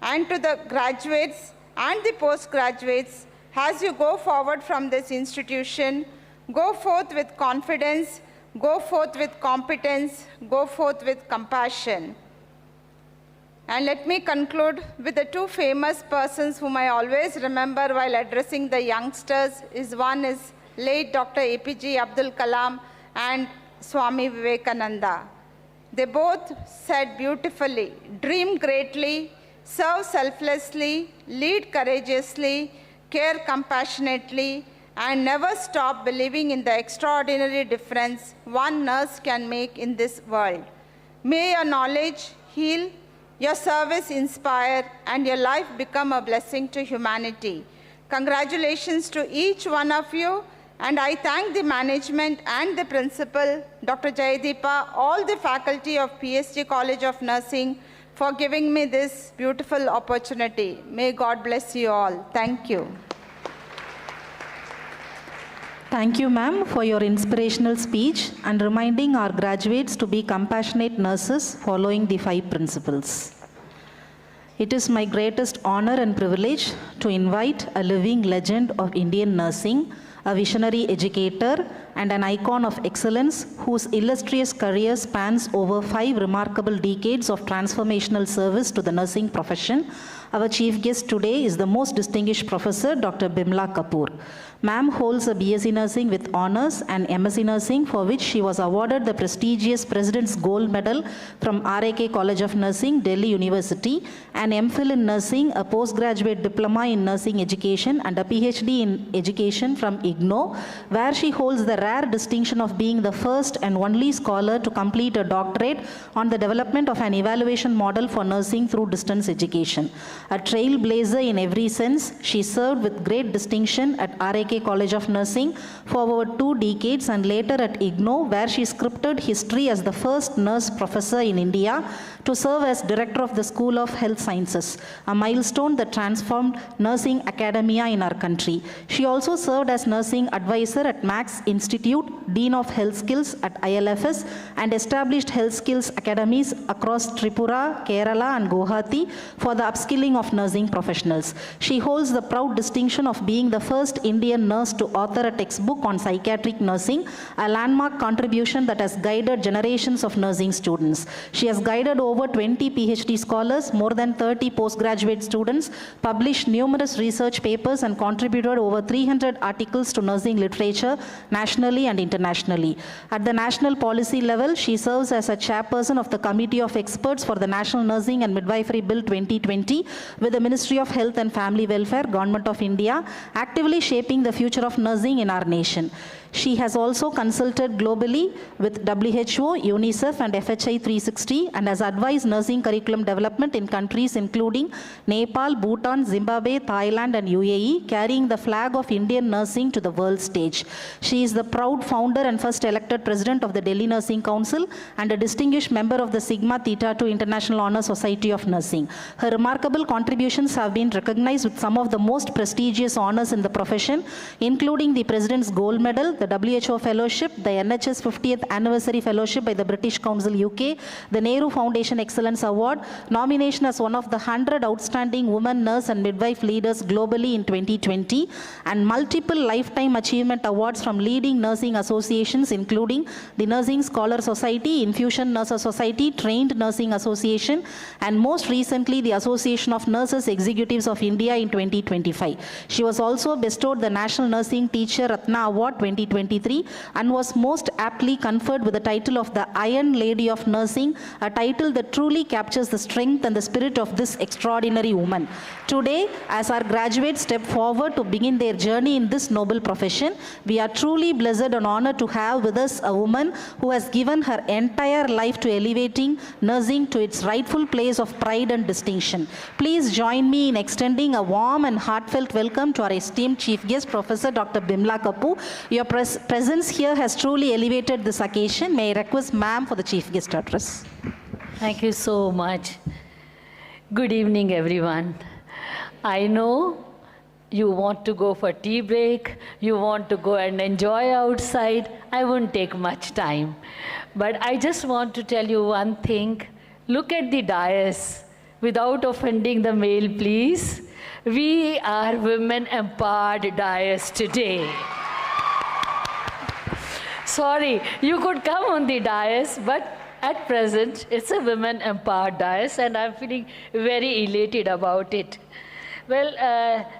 And to the graduates and the postgraduates, as you go forward from this institution, go forth with confidence, go forth with competence, go forth with compassion. And let me conclude with the 2 famous persons whom I always remember while addressing the youngsters. One is late Dr. APJ Abdul Kalam and Swami Vivekananda. They both said beautifully, dream greatly, serve selflessly, lead courageously, care compassionately, and never stop believing in the extraordinary difference one nurse can make in this world. May your knowledge heal, your service inspire, and your life become a blessing to humanity. Congratulations to each one of you, and I thank the management and the principal, Dr. Jayadeepa, all the faculty of PSG College of Nursing for giving me this beautiful opportunity. May God bless you all. Thank you. Thank you, ma'am, for your inspirational speech and reminding our graduates to be compassionate nurses following the 5 principles. It is my greatest honor and privilege to invite a living legend of Indian nursing, a visionary educator, and an icon of excellence whose illustrious career spans over 5 remarkable decades of transformational service to the nursing profession. Our chief guest today is the most distinguished professor, Dr. Bimla Kapoor. Ma'am holds a BSc Nursing with honors and MSc Nursing, for which she was awarded the prestigious President's Gold Medal from RAK College of Nursing, Delhi University, an MPhil in Nursing, a postgraduate diploma in Nursing Education, and a PhD in Education from IGNOU, where she holds the rare distinction of being the first and only scholar to complete a doctorate on the development of an evaluation model for nursing through distance education. A trailblazer in every sense, she served with great distinction at RAK College of Nursing for over 2 decades and later at IGNOU, where she scripted history as the first nurse professor in India to serve as director of the School of Health Sciences, a milestone that transformed nursing academia in our country. She also served as nursing advisor at Max Institute, Dean of Health Skills at ILFS, and established health skills academies across Tripura, Kerala, and Guwahati for the upskilling of nursing professionals. She holds the proud distinction of being the first Indian nurse to author a textbook on psychiatric nursing, a landmark contribution that has guided generations of nursing students. She has guided over 20 PhD scholars, more than 30 postgraduate students, published numerous research papers, and contributed over 300 articles to nursing literature nationally and internationally. At the national policy level, she serves as a chairperson of the Committee of Experts for the National Nursing and Midwifery Bill 2020 with the Ministry of Health and Family Welfare, Government of India, actively shaping the future of nursing in our nation. She has also consulted globally with WHO, UNICEF, and FHI 360 and has advised nursing curriculum development in countries including Nepal, Bhutan, Zimbabwe, Thailand, and UAE, carrying the flag of Indian nursing to the world stage. She is the proud founder and first elected president of the Delhi Nursing Council and a distinguished member of the Sigma Theta 2 International Honor Society of Nursing. Her remarkable contributions have been recognized with some of the most prestigious honors in the profession, including the President's Gold Medal, the WHO Fellowship, the NHS 50th Anniversary Fellowship by the British Council UK, the Nehru Foundation Excellence Award, nomination as one of the 100 outstanding women nurse and midwife leaders globally in 2020, and multiple lifetime achievement awards from leading nursing associations including the Nursing Scholar Society, Infusion Nurses Society, Trained Nursing Association, and most recently the Association of Nurses Executives of India in 2025. She was also bestowed the National Nursing Teacher Ratna Award 2023 and was most aptly conferred with the title of the Iron Lady of Nursing, a title that truly captures the strength and the spirit of this extraordinary woman. Today, as our graduates step forward to begin their journey in this noble profession, we are truly blessed and honored to have with us a woman who has given her entire life to elevating nursing to its rightful place of pride and distinction. Please join me in extending a warm and heartfelt welcome to our esteemed chief guest, Professor Dr. Bimla Kapoor. Your presence here has truly elevated this occasion. May I request ma'am for the chief guest address. Thank you so much. Good evening, everyone. I know you want to go for tea break, you want to go and enjoy outside. I won't take much time. But I just want to tell you one thing. Look at the dais. Without offending the male, please. We are women empowered dais today. Sorry, you could come on the dais, but at present, it's a women empowered dais, and I'm feeling very elated about it. Well,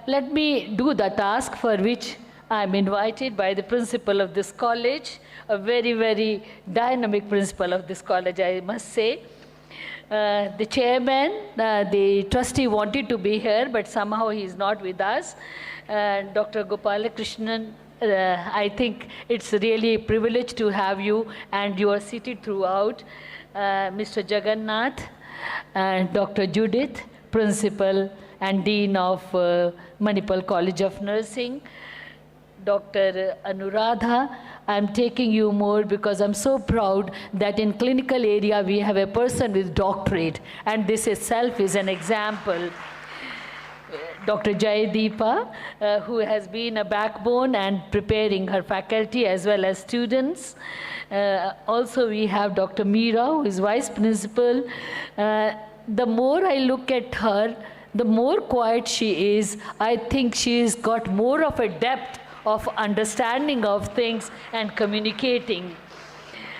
let me do the task for which I'm invited by the principal of this college, a very, very dynamic principal of this college, I must say. The chairman, the trustee wanted to be here, but somehow he's not with us. Dr. Gopalakrishnan, I think it's really a privilege to have you, and you are seated throughout. Mr. Jagannath, Dr. Judith, Principal and Dean of Manipal College of Nursing, Dr. Anuradha. I'm taking you more because I'm so proud that in clinical area we have a person with doctorate, and this itself is an example. Dr. Jayadeepa, who has been a backbone and preparing her faculty as well as students. Also we have Dr. Meera, who is vice principal. The more I look at her, the more quiet she is. I think she's got more of a depth of understanding of things and communicating.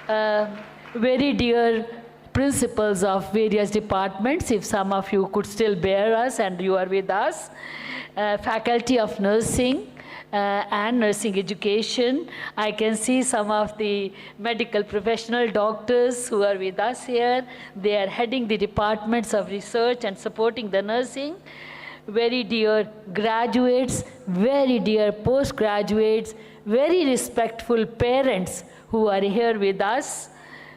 Very dear principals of various departments, if some of you could still bear us and you are with us, faculty of nursing, and nursing education. I can see some of the medical professional doctors who are with us here. They are heading the departments of research and supporting the nursing. Very dear graduates, very dear postgraduates, very respectful parents who are here with us,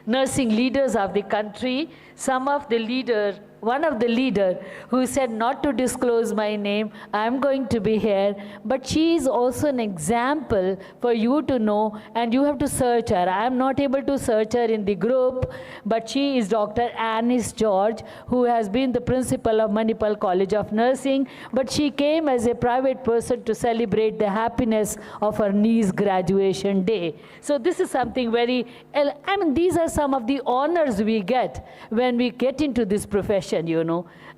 nursing leaders of the country, one of the leader who said not to disclose my name, I'm going to be here, but she is also an example for you to know, and you have to search her. I am not able to search her in the group, but she is Dr. Annis George, who has been the principal of Manipal College of Nursing, but she came as a private person to celebrate the happiness of her niece's graduation day. So this is something these are some of the honors we get when we get into this profession.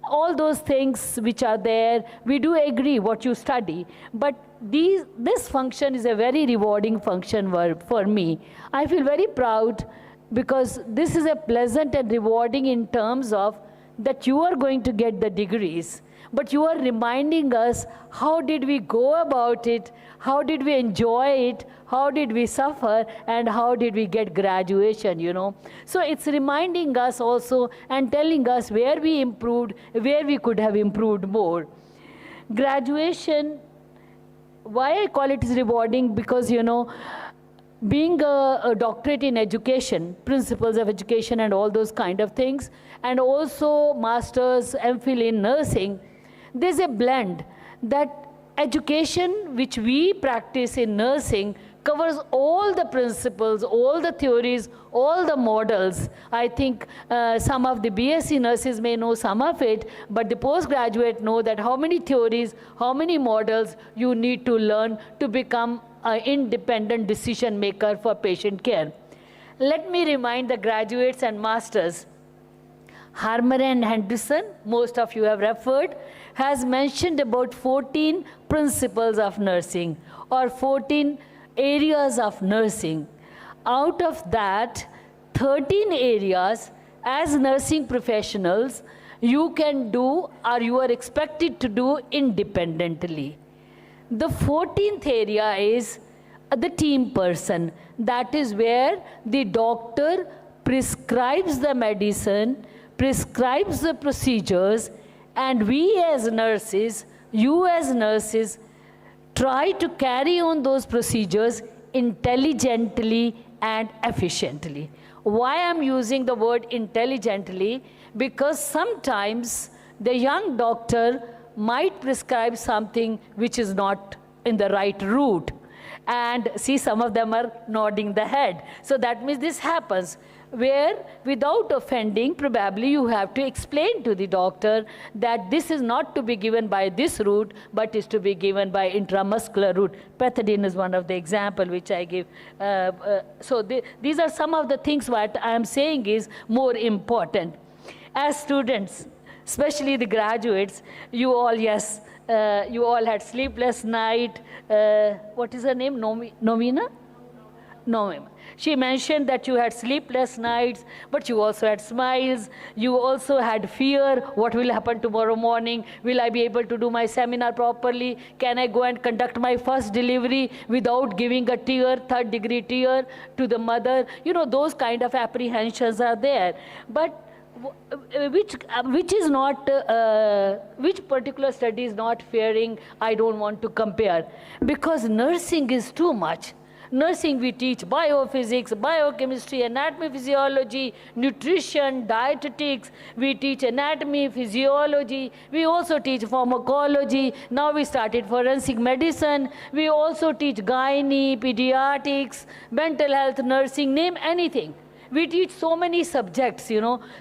All those things which are there, we do agree what you study, but this function is a very rewarding function for me. I feel very proud because this is a pleasant and rewarding in terms of that you are going to get the degrees, but you are reminding us how did we go about it, how did we enjoy it, how did we suffer, and how did we get graduation, So it's reminding us also and telling us where we improved, where we could have improved more. Graduation, why I call it is rewarding, because, being a doctorate in education, principles of education and all those kind of things, and also master's, MPhil in nursing, there's a blend that education which we practice in nursing covers all the principles, all the theories, all the models. I think some of the BSc nurses may know some of it, but the postgraduate know that how many theories, how many models you need to learn to become an independent decision maker for patient care. Let me remind the graduates and masters, Harmer and Henderson, most of you have referred, has mentioned about 14 principles of nursing or 14 areas of nursing. Out of that, 13 areas as nursing professionals you can do or you are expected to do independently. The 14th area is the team person. That is where the doctor prescribes the medicine, prescribes the procedures, and we as nurses, you as nurses, try to carry on those procedures intelligently and efficiently. Why I'm using the word intelligently? Because sometimes the young doctor might prescribe something which is not in the right route. And see, some of them are nodding the head. So that means this happens, where without offending, probably you have to explain to the doctor that this is not to be given by this route, but is to be given by intramuscular route. Pethidine is one of the example which I give. These are some of the things what I am saying is more important. As students, especially the graduates, you all had sleepless night. What is her name? Novena? No. She mentioned that you had sleepless nights, but you also had smiles. You also had fear. What will happen tomorrow morning? Will I be able to do my seminar properly? Can I go and conduct my first delivery without giving a tear, third-degree tear to the mother? Those kind of apprehensions are there. But which particular study is not fearing, I don't want to compare, because nursing is too much. Nursing, we teach biophysics, biochemistry, anatomy, physiology, nutrition, dietetics. We teach anatomy, physiology. We also teach pharmacology. Now we started forensic medicine. We also teach gynae, pediatrics, mental health, nursing, name anything. We teach so many subjects,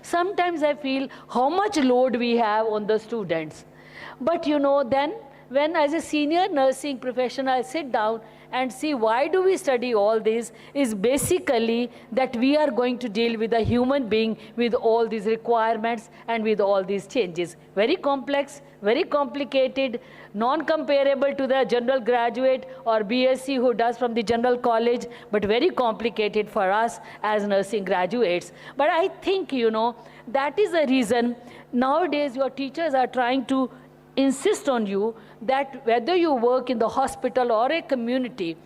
Sometimes I feel how much load we have on the students. But then when as a senior nursing professional I sit down and see why do we study all this, is basically that we are going to deal with a human being with all these requirements and with all these changes. Very complex, very complicated, non-comparable to the general graduate or BSc who does from the general college, but very complicated for us as nursing graduates. But I think, that is the reason nowadays your teachers are trying to insist on you that whether you work in the hospital or a community,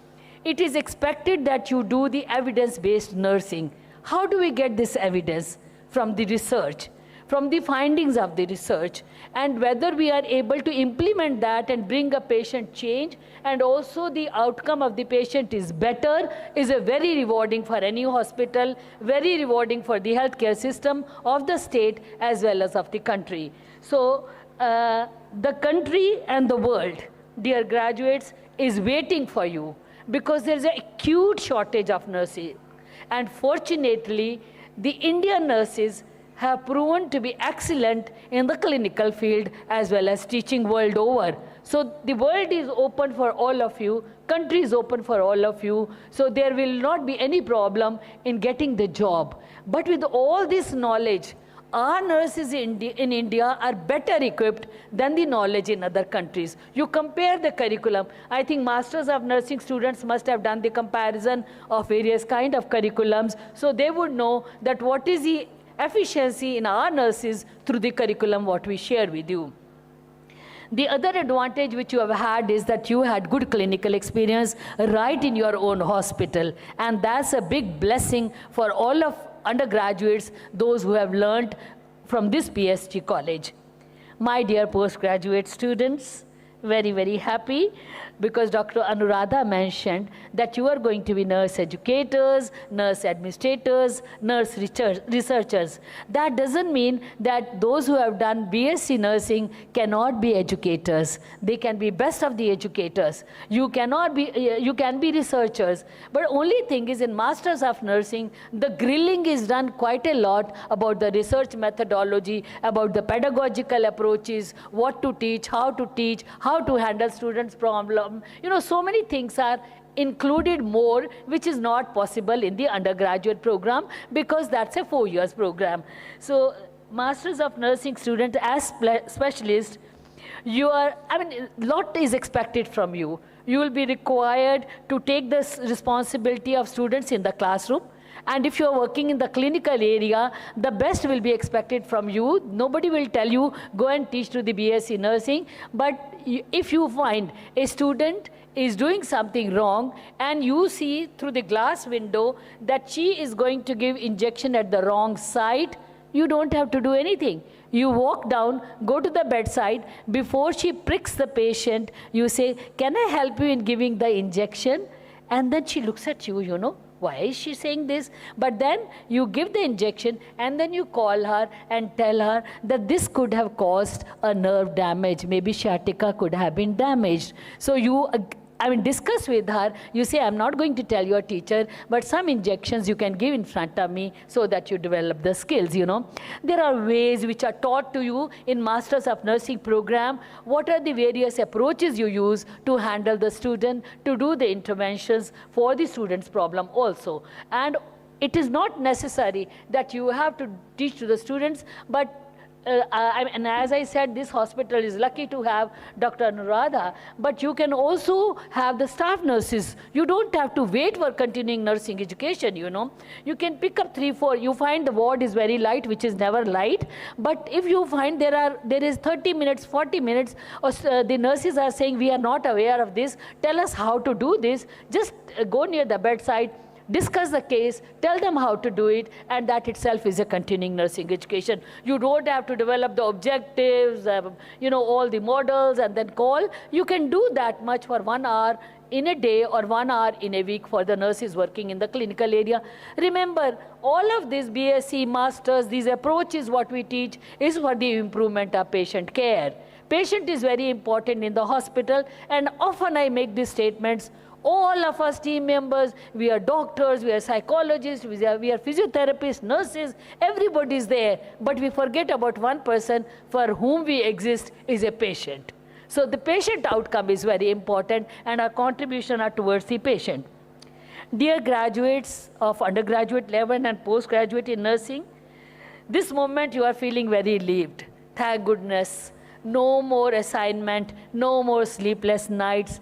it is expected that you do the evidence-based nursing. How do we get this evidence? From the research, from the findings of the research, and whether we are able to implement that and bring a patient change, and also the outcome of the patient is better, is a very rewarding for any hospital, very rewarding for the healthcare system of the state as well as of the country. So, the country and the world, dear graduates, is waiting for you because there is an acute shortage of nurses. And fortunately, the Indian nurses have proven to be excellent in the clinical field as well as teaching world over. So the world is open for all of you, country is open for all of you, so there will not be any problem in getting the job. But with all this knowledge, our nurses in India are better equipped than the knowledge in other countries. You compare the curriculum. I think Masters of Nursing students must have done the comparison of various kind of curriculums, so they would know that what is the efficiency in our nurses through the curriculum what we share with you. The other advantage which you have had is that you had good clinical experience right in your own hospital, and that's a big blessing for all of undergraduates, those who have learned from this PSG college. My dear postgraduate students, very, very happy because Dr. Anuradha mentioned that you are going to be nurse educators, nurse administrators, nurse researchers. That doesn't mean that those who have done BSc nursing cannot be educators. They can be best of the educators. You can be researchers. But only thing is in Masters of Nursing, the grilling is done quite a lot about the research methodology, about the pedagogical approaches, what to teach, how to handle students' problem. So many things are included more, which is not possible in the undergraduate program because that's a 4 years program. So Masters of Nursing student as specialist, lot is expected from you. You will be required to take this responsibility of students in the classroom. And if you're working in the clinical area, the best will be expected from you. Nobody will tell you, go and teach to the BSc nursing. But if you find a student is doing something wrong and you see through the glass window that she is going to give injection at the wrong site, you don't have to do anything. You walk down, go to the bedside. Before she pricks the patient, you say, can I help you in giving the injection? And then she looks at you, why is she saying this? But then you give the injection and then you call her and tell her that this could have caused a nerve damage. Maybe sciatica could have been damaged. So you discuss with her. You say, I'm not going to tell your teacher, but some injections you can give in front of me so that you develop the skills, There are ways which are taught to you in Masters of Nursing program. What are the various approaches you use to handle the student, to do the interventions for the student's problem also. And it is not necessary that you have to teach to the students, but and as I said, this hospital is lucky to have Dr. Anuradha, but you can also have the staff nurses. You don't have to wait for continuing nursing education, You can pick up 3, 4. You find the ward is very light, which is never light. But if you find there is 30 minutes, 40 minutes, or the nurses are saying, we are not aware of this, tell us how to do this. Just go near the bedside, discuss the case, tell them how to do it, and that itself is a continuing nursing education. You don't have to develop the objectives, all the models, and then call. You can do that much for 1 hour in a day or 1 hour in a week for the nurses working in the clinical area. Remember, all of this BSc, Masters, these approaches, what we teach is for the improvement of patient care. Patient is very important in the hospital, and often I make these statements. All of us team members, we are doctors, we are psychologists, we are physiotherapists, nurses, everybody is there. But we forget about one person for whom we exist is a patient. So the patient outcome is very important, and our contribution are towards the patient. Dear graduates of undergraduate level and postgraduate in nursing, this moment you are feeling very relieved. Thank goodness. No more assignment, no more sleepless nights.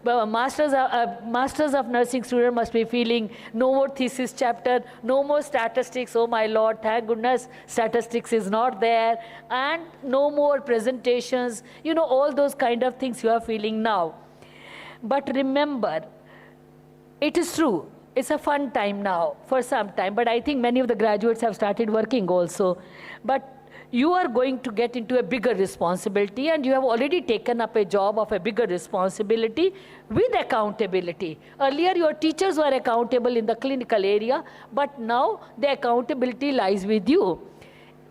Masters of nursing student must be feeling no more thesis chapter, no more statistics. Oh my Lord, thank goodness statistics is not there, and no more presentations. You know, all those kind of things you are feeling now. But remember, it is true, it's a fun time now for some time, but I think many of the graduates have started working also. But you are going to get into a bigger responsibility, and you have already taken up a job of a bigger responsibility with accountability. Earlier, your teachers were accountable in the clinical area, but now the accountability lies with you.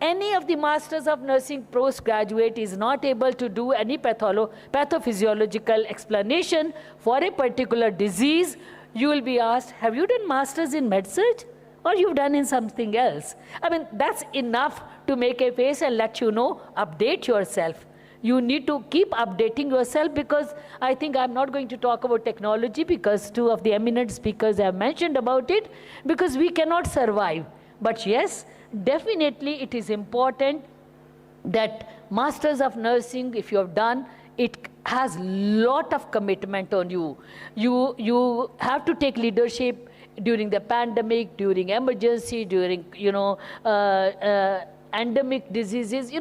Any of the Masters of Nursing postgraduate is not able to do any pathophysiological explanation for a particular disease. You will be asked, have you done Masters in Med-Surg? Or you've done in something else? I mean, that's enough to make a face and let you know, update yourself. You need to keep updating yourself, because I think I'm not going to talk about technology, because two of the eminent speakers have mentioned about it, because we cannot survive. But yes, definitely it is important that Masters of Nursing, if you have done, it has a lot of commitment on you. You have to take leadership during the pandemic, during emergency, during, endemic diseases,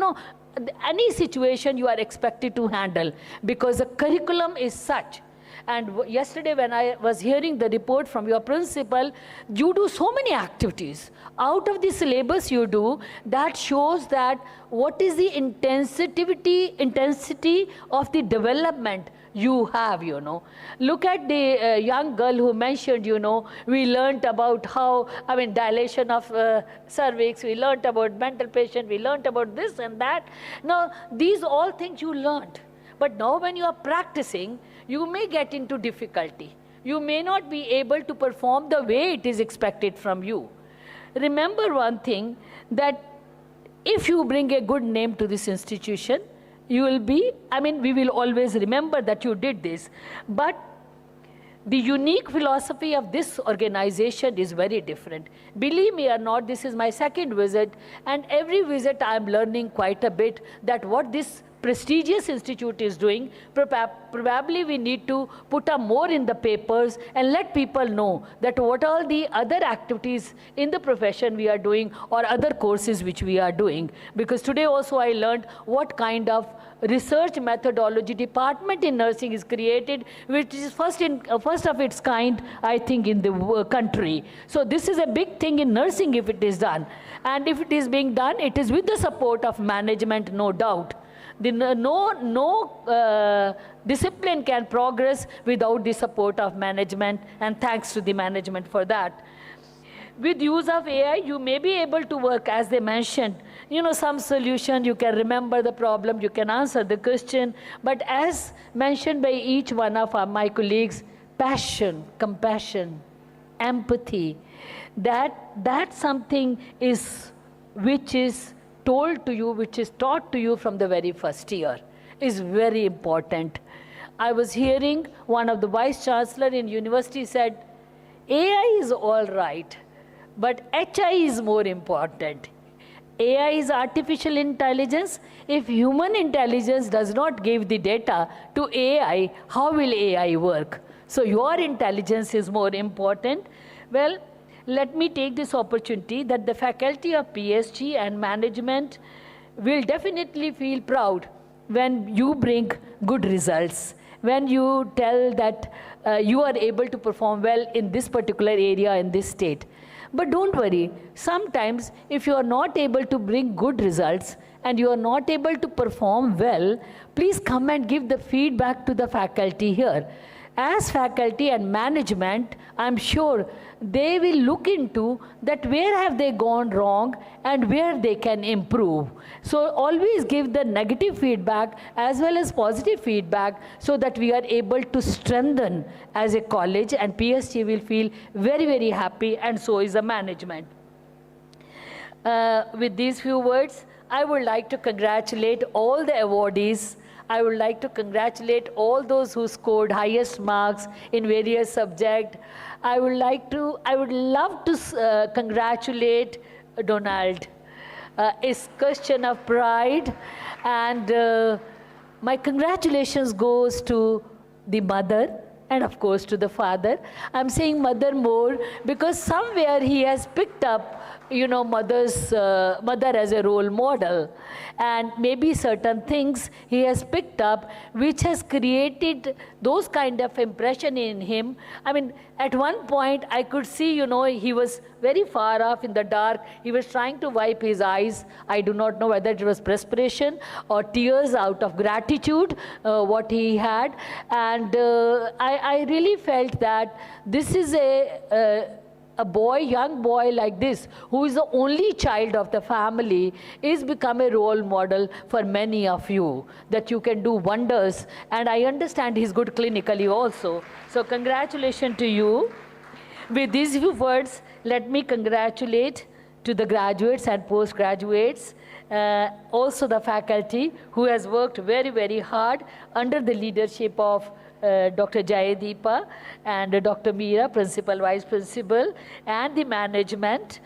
any situation you are expected to handle, because the curriculum is such. And yesterday when I was hearing the report from your principal, you do so many activities. Out of the syllabus you do, that shows that what is the intensity of the development you have, Look at the young girl who mentioned, we learnt about how, dilation of cervix, we learnt about mental patient, we learnt about this and that. Now, these all things you learnt. But now when you are practicing, you may get into difficulty. You may not be able to perform the way it is expected from you. Remember one thing, that if you bring a good name to this institution, you will be, we will always remember that you did this. But the unique philosophy of this organization is very different. Believe me or not, this is my second visit, and every visit I am learning quite a bit that what this prestigious institute is doing, probably we need to put up more in the papers and let people know that what all the other activities in the profession we are doing, or other courses which we are doing. Because today also I learned what kind of research methodology department in nursing is created, which is first of its kind, I think, in the country. So this is a big thing in nursing if it is done. And if it is being done, it is with the support of management, no doubt. No discipline can progress without the support of management, and thanks to the management for that. With use of AI, you may be able to work, as they mentioned, some solution, you can remember the problem, you can answer the question, but as mentioned by each one of my colleagues, passion, compassion, empathy, that's something which is told to you, which is taught to you from the very first year, is very important. I was hearing one of the vice chancellor in university said, AI is all right, but HI is more important. AI is artificial intelligence. If human intelligence does not give the data to AI, how will AI work? So your intelligence is more important. Well, let me take this opportunity that the faculty of PSG and management will definitely feel proud when you bring good results, when you tell that you are able to perform well in this particular area in this state. But don't worry, sometimes if you are not able to bring good results and you are not able to perform well, please come and give the feedback to the faculty here. As faculty and management, I'm sure they will look into that where have they gone wrong and where they can improve. So always give the negative feedback as well as positive feedback so that we are able to strengthen as a college, and PSG will feel very, very happy, and so is the management. With these few words, I would like to congratulate all the awardees. I would like to congratulate all those who scored highest marks in various subjects. I would love to congratulate Donald. It's question of pride, and my congratulations goes to the mother and of course to the father. I'm saying mother more because somewhere he has picked up, mother as a role model, and maybe certain things he has picked up which has created those kind of impression in him. I mean, at one point I could see, he was very far off in the dark. He was trying to wipe his eyes. I do not know whether it was perspiration or tears out of gratitude, what he had. And I really felt that this is a boy, young boy like this, who is the only child of the family, is become a role model for many of you, that you can do wonders. And I understand he's good clinically also. So congratulations to you. With these few words, let me congratulate to the graduates and postgraduates, also the faculty who has worked very, very hard under the leadership of Dr. Jayadeepa and Dr. Meera, Principal, Vice Principal, and the management,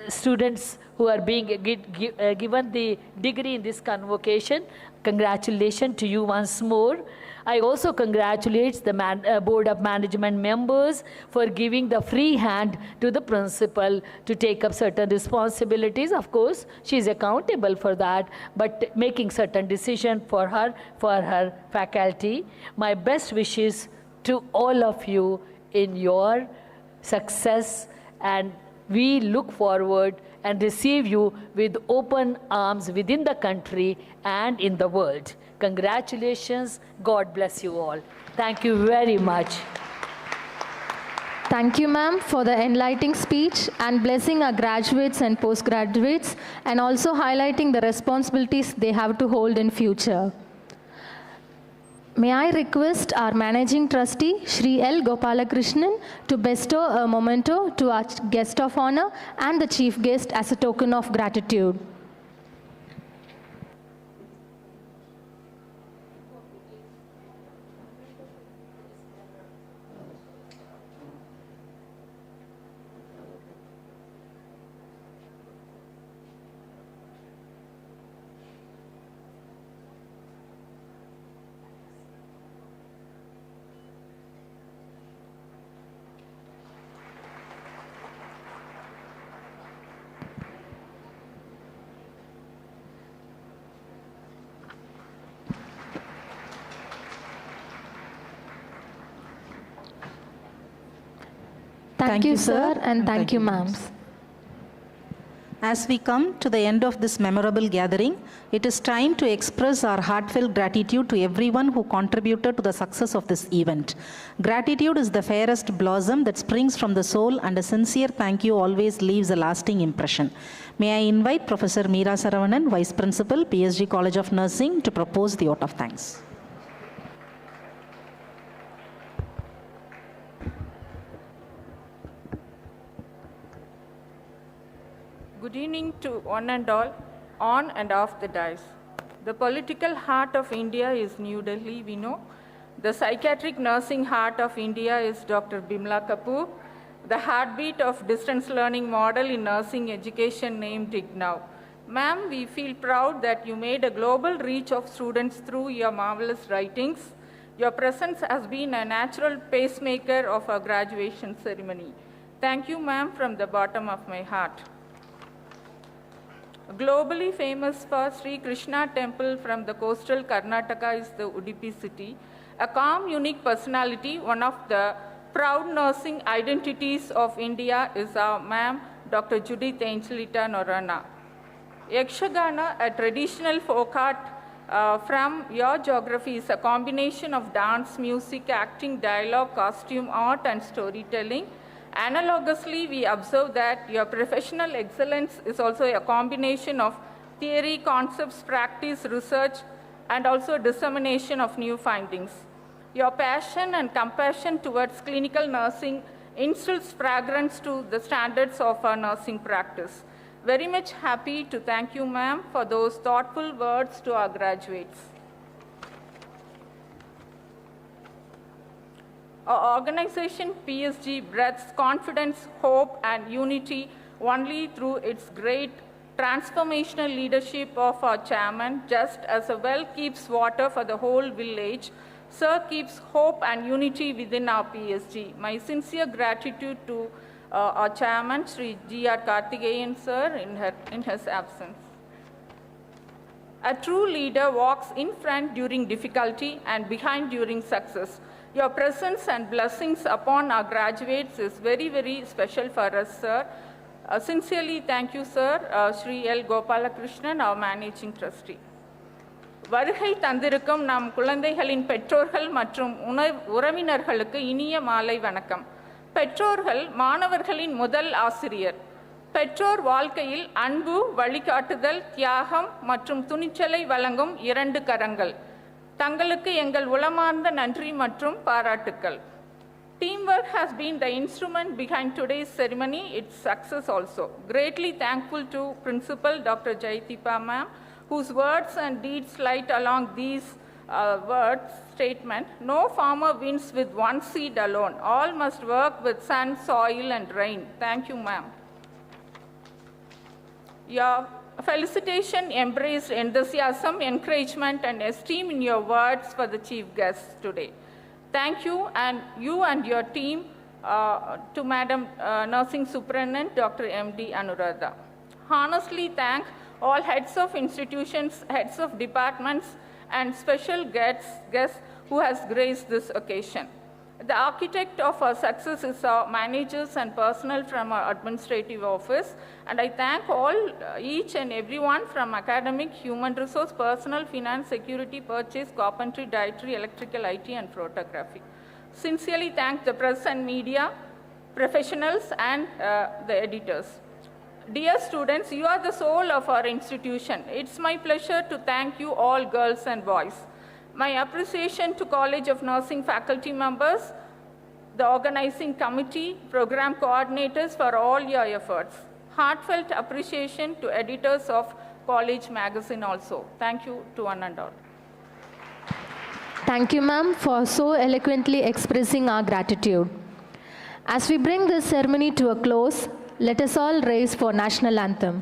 students who are being given the degree in this convocation. Congratulations to you once more. I also congratulate the Board of Management members for giving the free hand to the principal to take up certain responsibilities. Of course, she is accountable for that, but making certain decisions for her faculty. My best wishes to all of you in your success, and we look forward and receive you with open arms within the country and in the world. Congratulations. God bless you all. Thank you very much. Thank you, ma'am, for the enlightening speech and blessing our graduates and postgraduates, and also highlighting the responsibilities they have to hold in future. May I request our Managing Trustee, Shri L. Gopalakrishnan, to bestow a memento to our guest of honor and the chief guest as a token of gratitude. Thank you, sir, and thank you, ma'am. As we come to the end of this memorable gathering, it is time to express our heartfelt gratitude to everyone who contributed to the success of this event. Gratitude is the fairest blossom that springs from the soul, and a sincere thank you always leaves a lasting impression. May I invite Professor Meera Saravanan, Vice Principal, PSG College of Nursing, to propose the vote of thanks. Good evening to one and all, on and off the dais. The political heart of India is New Delhi, we know. The psychiatric nursing heart of India is Dr. Bimla Kapoor. The heartbeat of distance learning model in nursing education named IGNOW. Ma'am, we feel proud that you made a global reach of students through your marvelous writings. Your presence has been a natural pacemaker of our graduation ceremony. Thank you, ma'am, from the bottom of my heart. Globally famous for Sri Krishna temple from the coastal Karnataka is the Udupi city. A calm, unique personality, one of the proud nursing identities of India is our ma'am, Dr. Judith Angelita Norana. Yakshagana, a traditional folk art from your geography, is a combination of dance, music, acting, dialogue, costume, art, and storytelling. Analogously, we observe that your professional excellence is also a combination of theory, concepts, practice, research, and also dissemination of new findings. Your passion and compassion towards clinical nursing instills fragrance to the standards of our nursing practice. Very much happy to thank you, ma'am, for those thoughtful words to our graduates. Our organization, PSG, breathes confidence, hope, and unity only through its great transformational leadership of our chairman. Just as a well keeps water for the whole village, Sir keeps hope and unity within our PSG. My sincere gratitude to our chairman, Sri G.R. Karthikeyan, sir, in his absence. A true leader walks in front during difficulty and behind during success. Your presence and blessings upon our graduates is very, very special for us, sir. Sincerely thank you, sir, Sri L. Gopalakrishnan, our managing trustee. வருகை தந்திருக்கும் நம் குழந்தைகளின் பெற்றோர்கள் மற்றும் உறவினர்களுக்கு இனிய மாலை வணக்கம். பெற்றோர்கள் மாணவர்களின் முதல் ஆசிரியர். பெற்றோர் வாழ்க்கையில் அன்பு, வழிகாட்டுதல், தியாகம் மற்றும் துணிச்சலை வழங்கும் 2 கரங்கள். தங்களுக்கு எங்கள் உளமார்ந்த நன்றி மற்றும் பாராட்டுக்கள். Teamwork has been the instrument behind today's ceremony, its success also. Greatly thankful to Principal Dr. Jayatipa ma'am, whose words and deeds light along these words statement. No farmer wins with one seed alone. All must work with sun, soil, and rain. Thank you, ma'am. Your felicitation embraced enthusiasm, encouragement, and esteem in your words for the chief guests today. Thank you and your team to Madam Nursing Superintendent Dr. M.D. Anuradha. Honestly thank all heads of institutions, heads of departments, and special guests who has graced this occasion. The architect of our success is our managers and personnel from our administrative office, and I thank all, each and everyone from academic, human resource, personal, finance, security, purchase, carpentry, dietary, electrical, IT, and photography. Sincerely thank the press and media, professionals, and the editors. Dear students, you are the soul of our institution. It's my pleasure to thank you all, girls and boys. My appreciation to College of Nursing faculty members, the organizing committee, program coordinators for all your efforts. Heartfelt appreciation to editors of College Magazine also. Thank you to one and all. Thank you, ma'am, for so eloquently expressing our gratitude. As we bring this ceremony to a close, let us all rise for national anthem.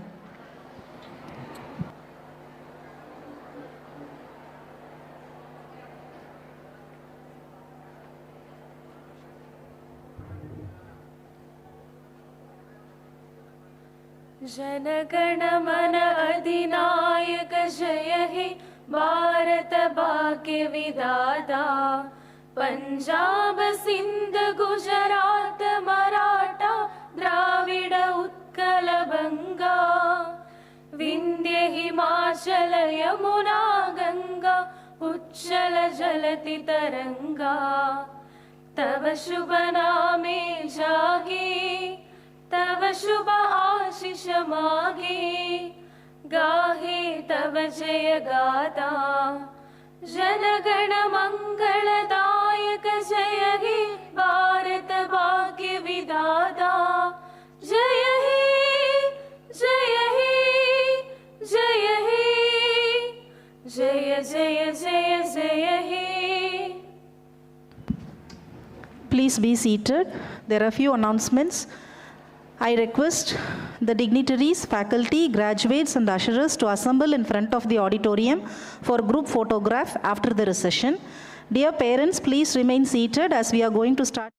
जनगण मन अधिनायक जय हे भारत भाग्य विधाता पंजाब सिंध गुजरात मराठा द्राविड उत्कल बंगा विंध्य हिमाचल यमुना गंगा उच्चल जलति तरंगा तव शुभ नामे जागे तव शुभ आशीष मागे गाहे तव जय गाथा जनगण मंगलदायक जय हे भारत भाग्य विधाता जय हे जय हे जय हे जय जय जय जय हे. Please be seated. There are a few announcements. I request the dignitaries, faculty, graduates, and usherers to assemble in front of the auditorium for group photograph after the recession. Dear parents, please remain seated as we are going to start.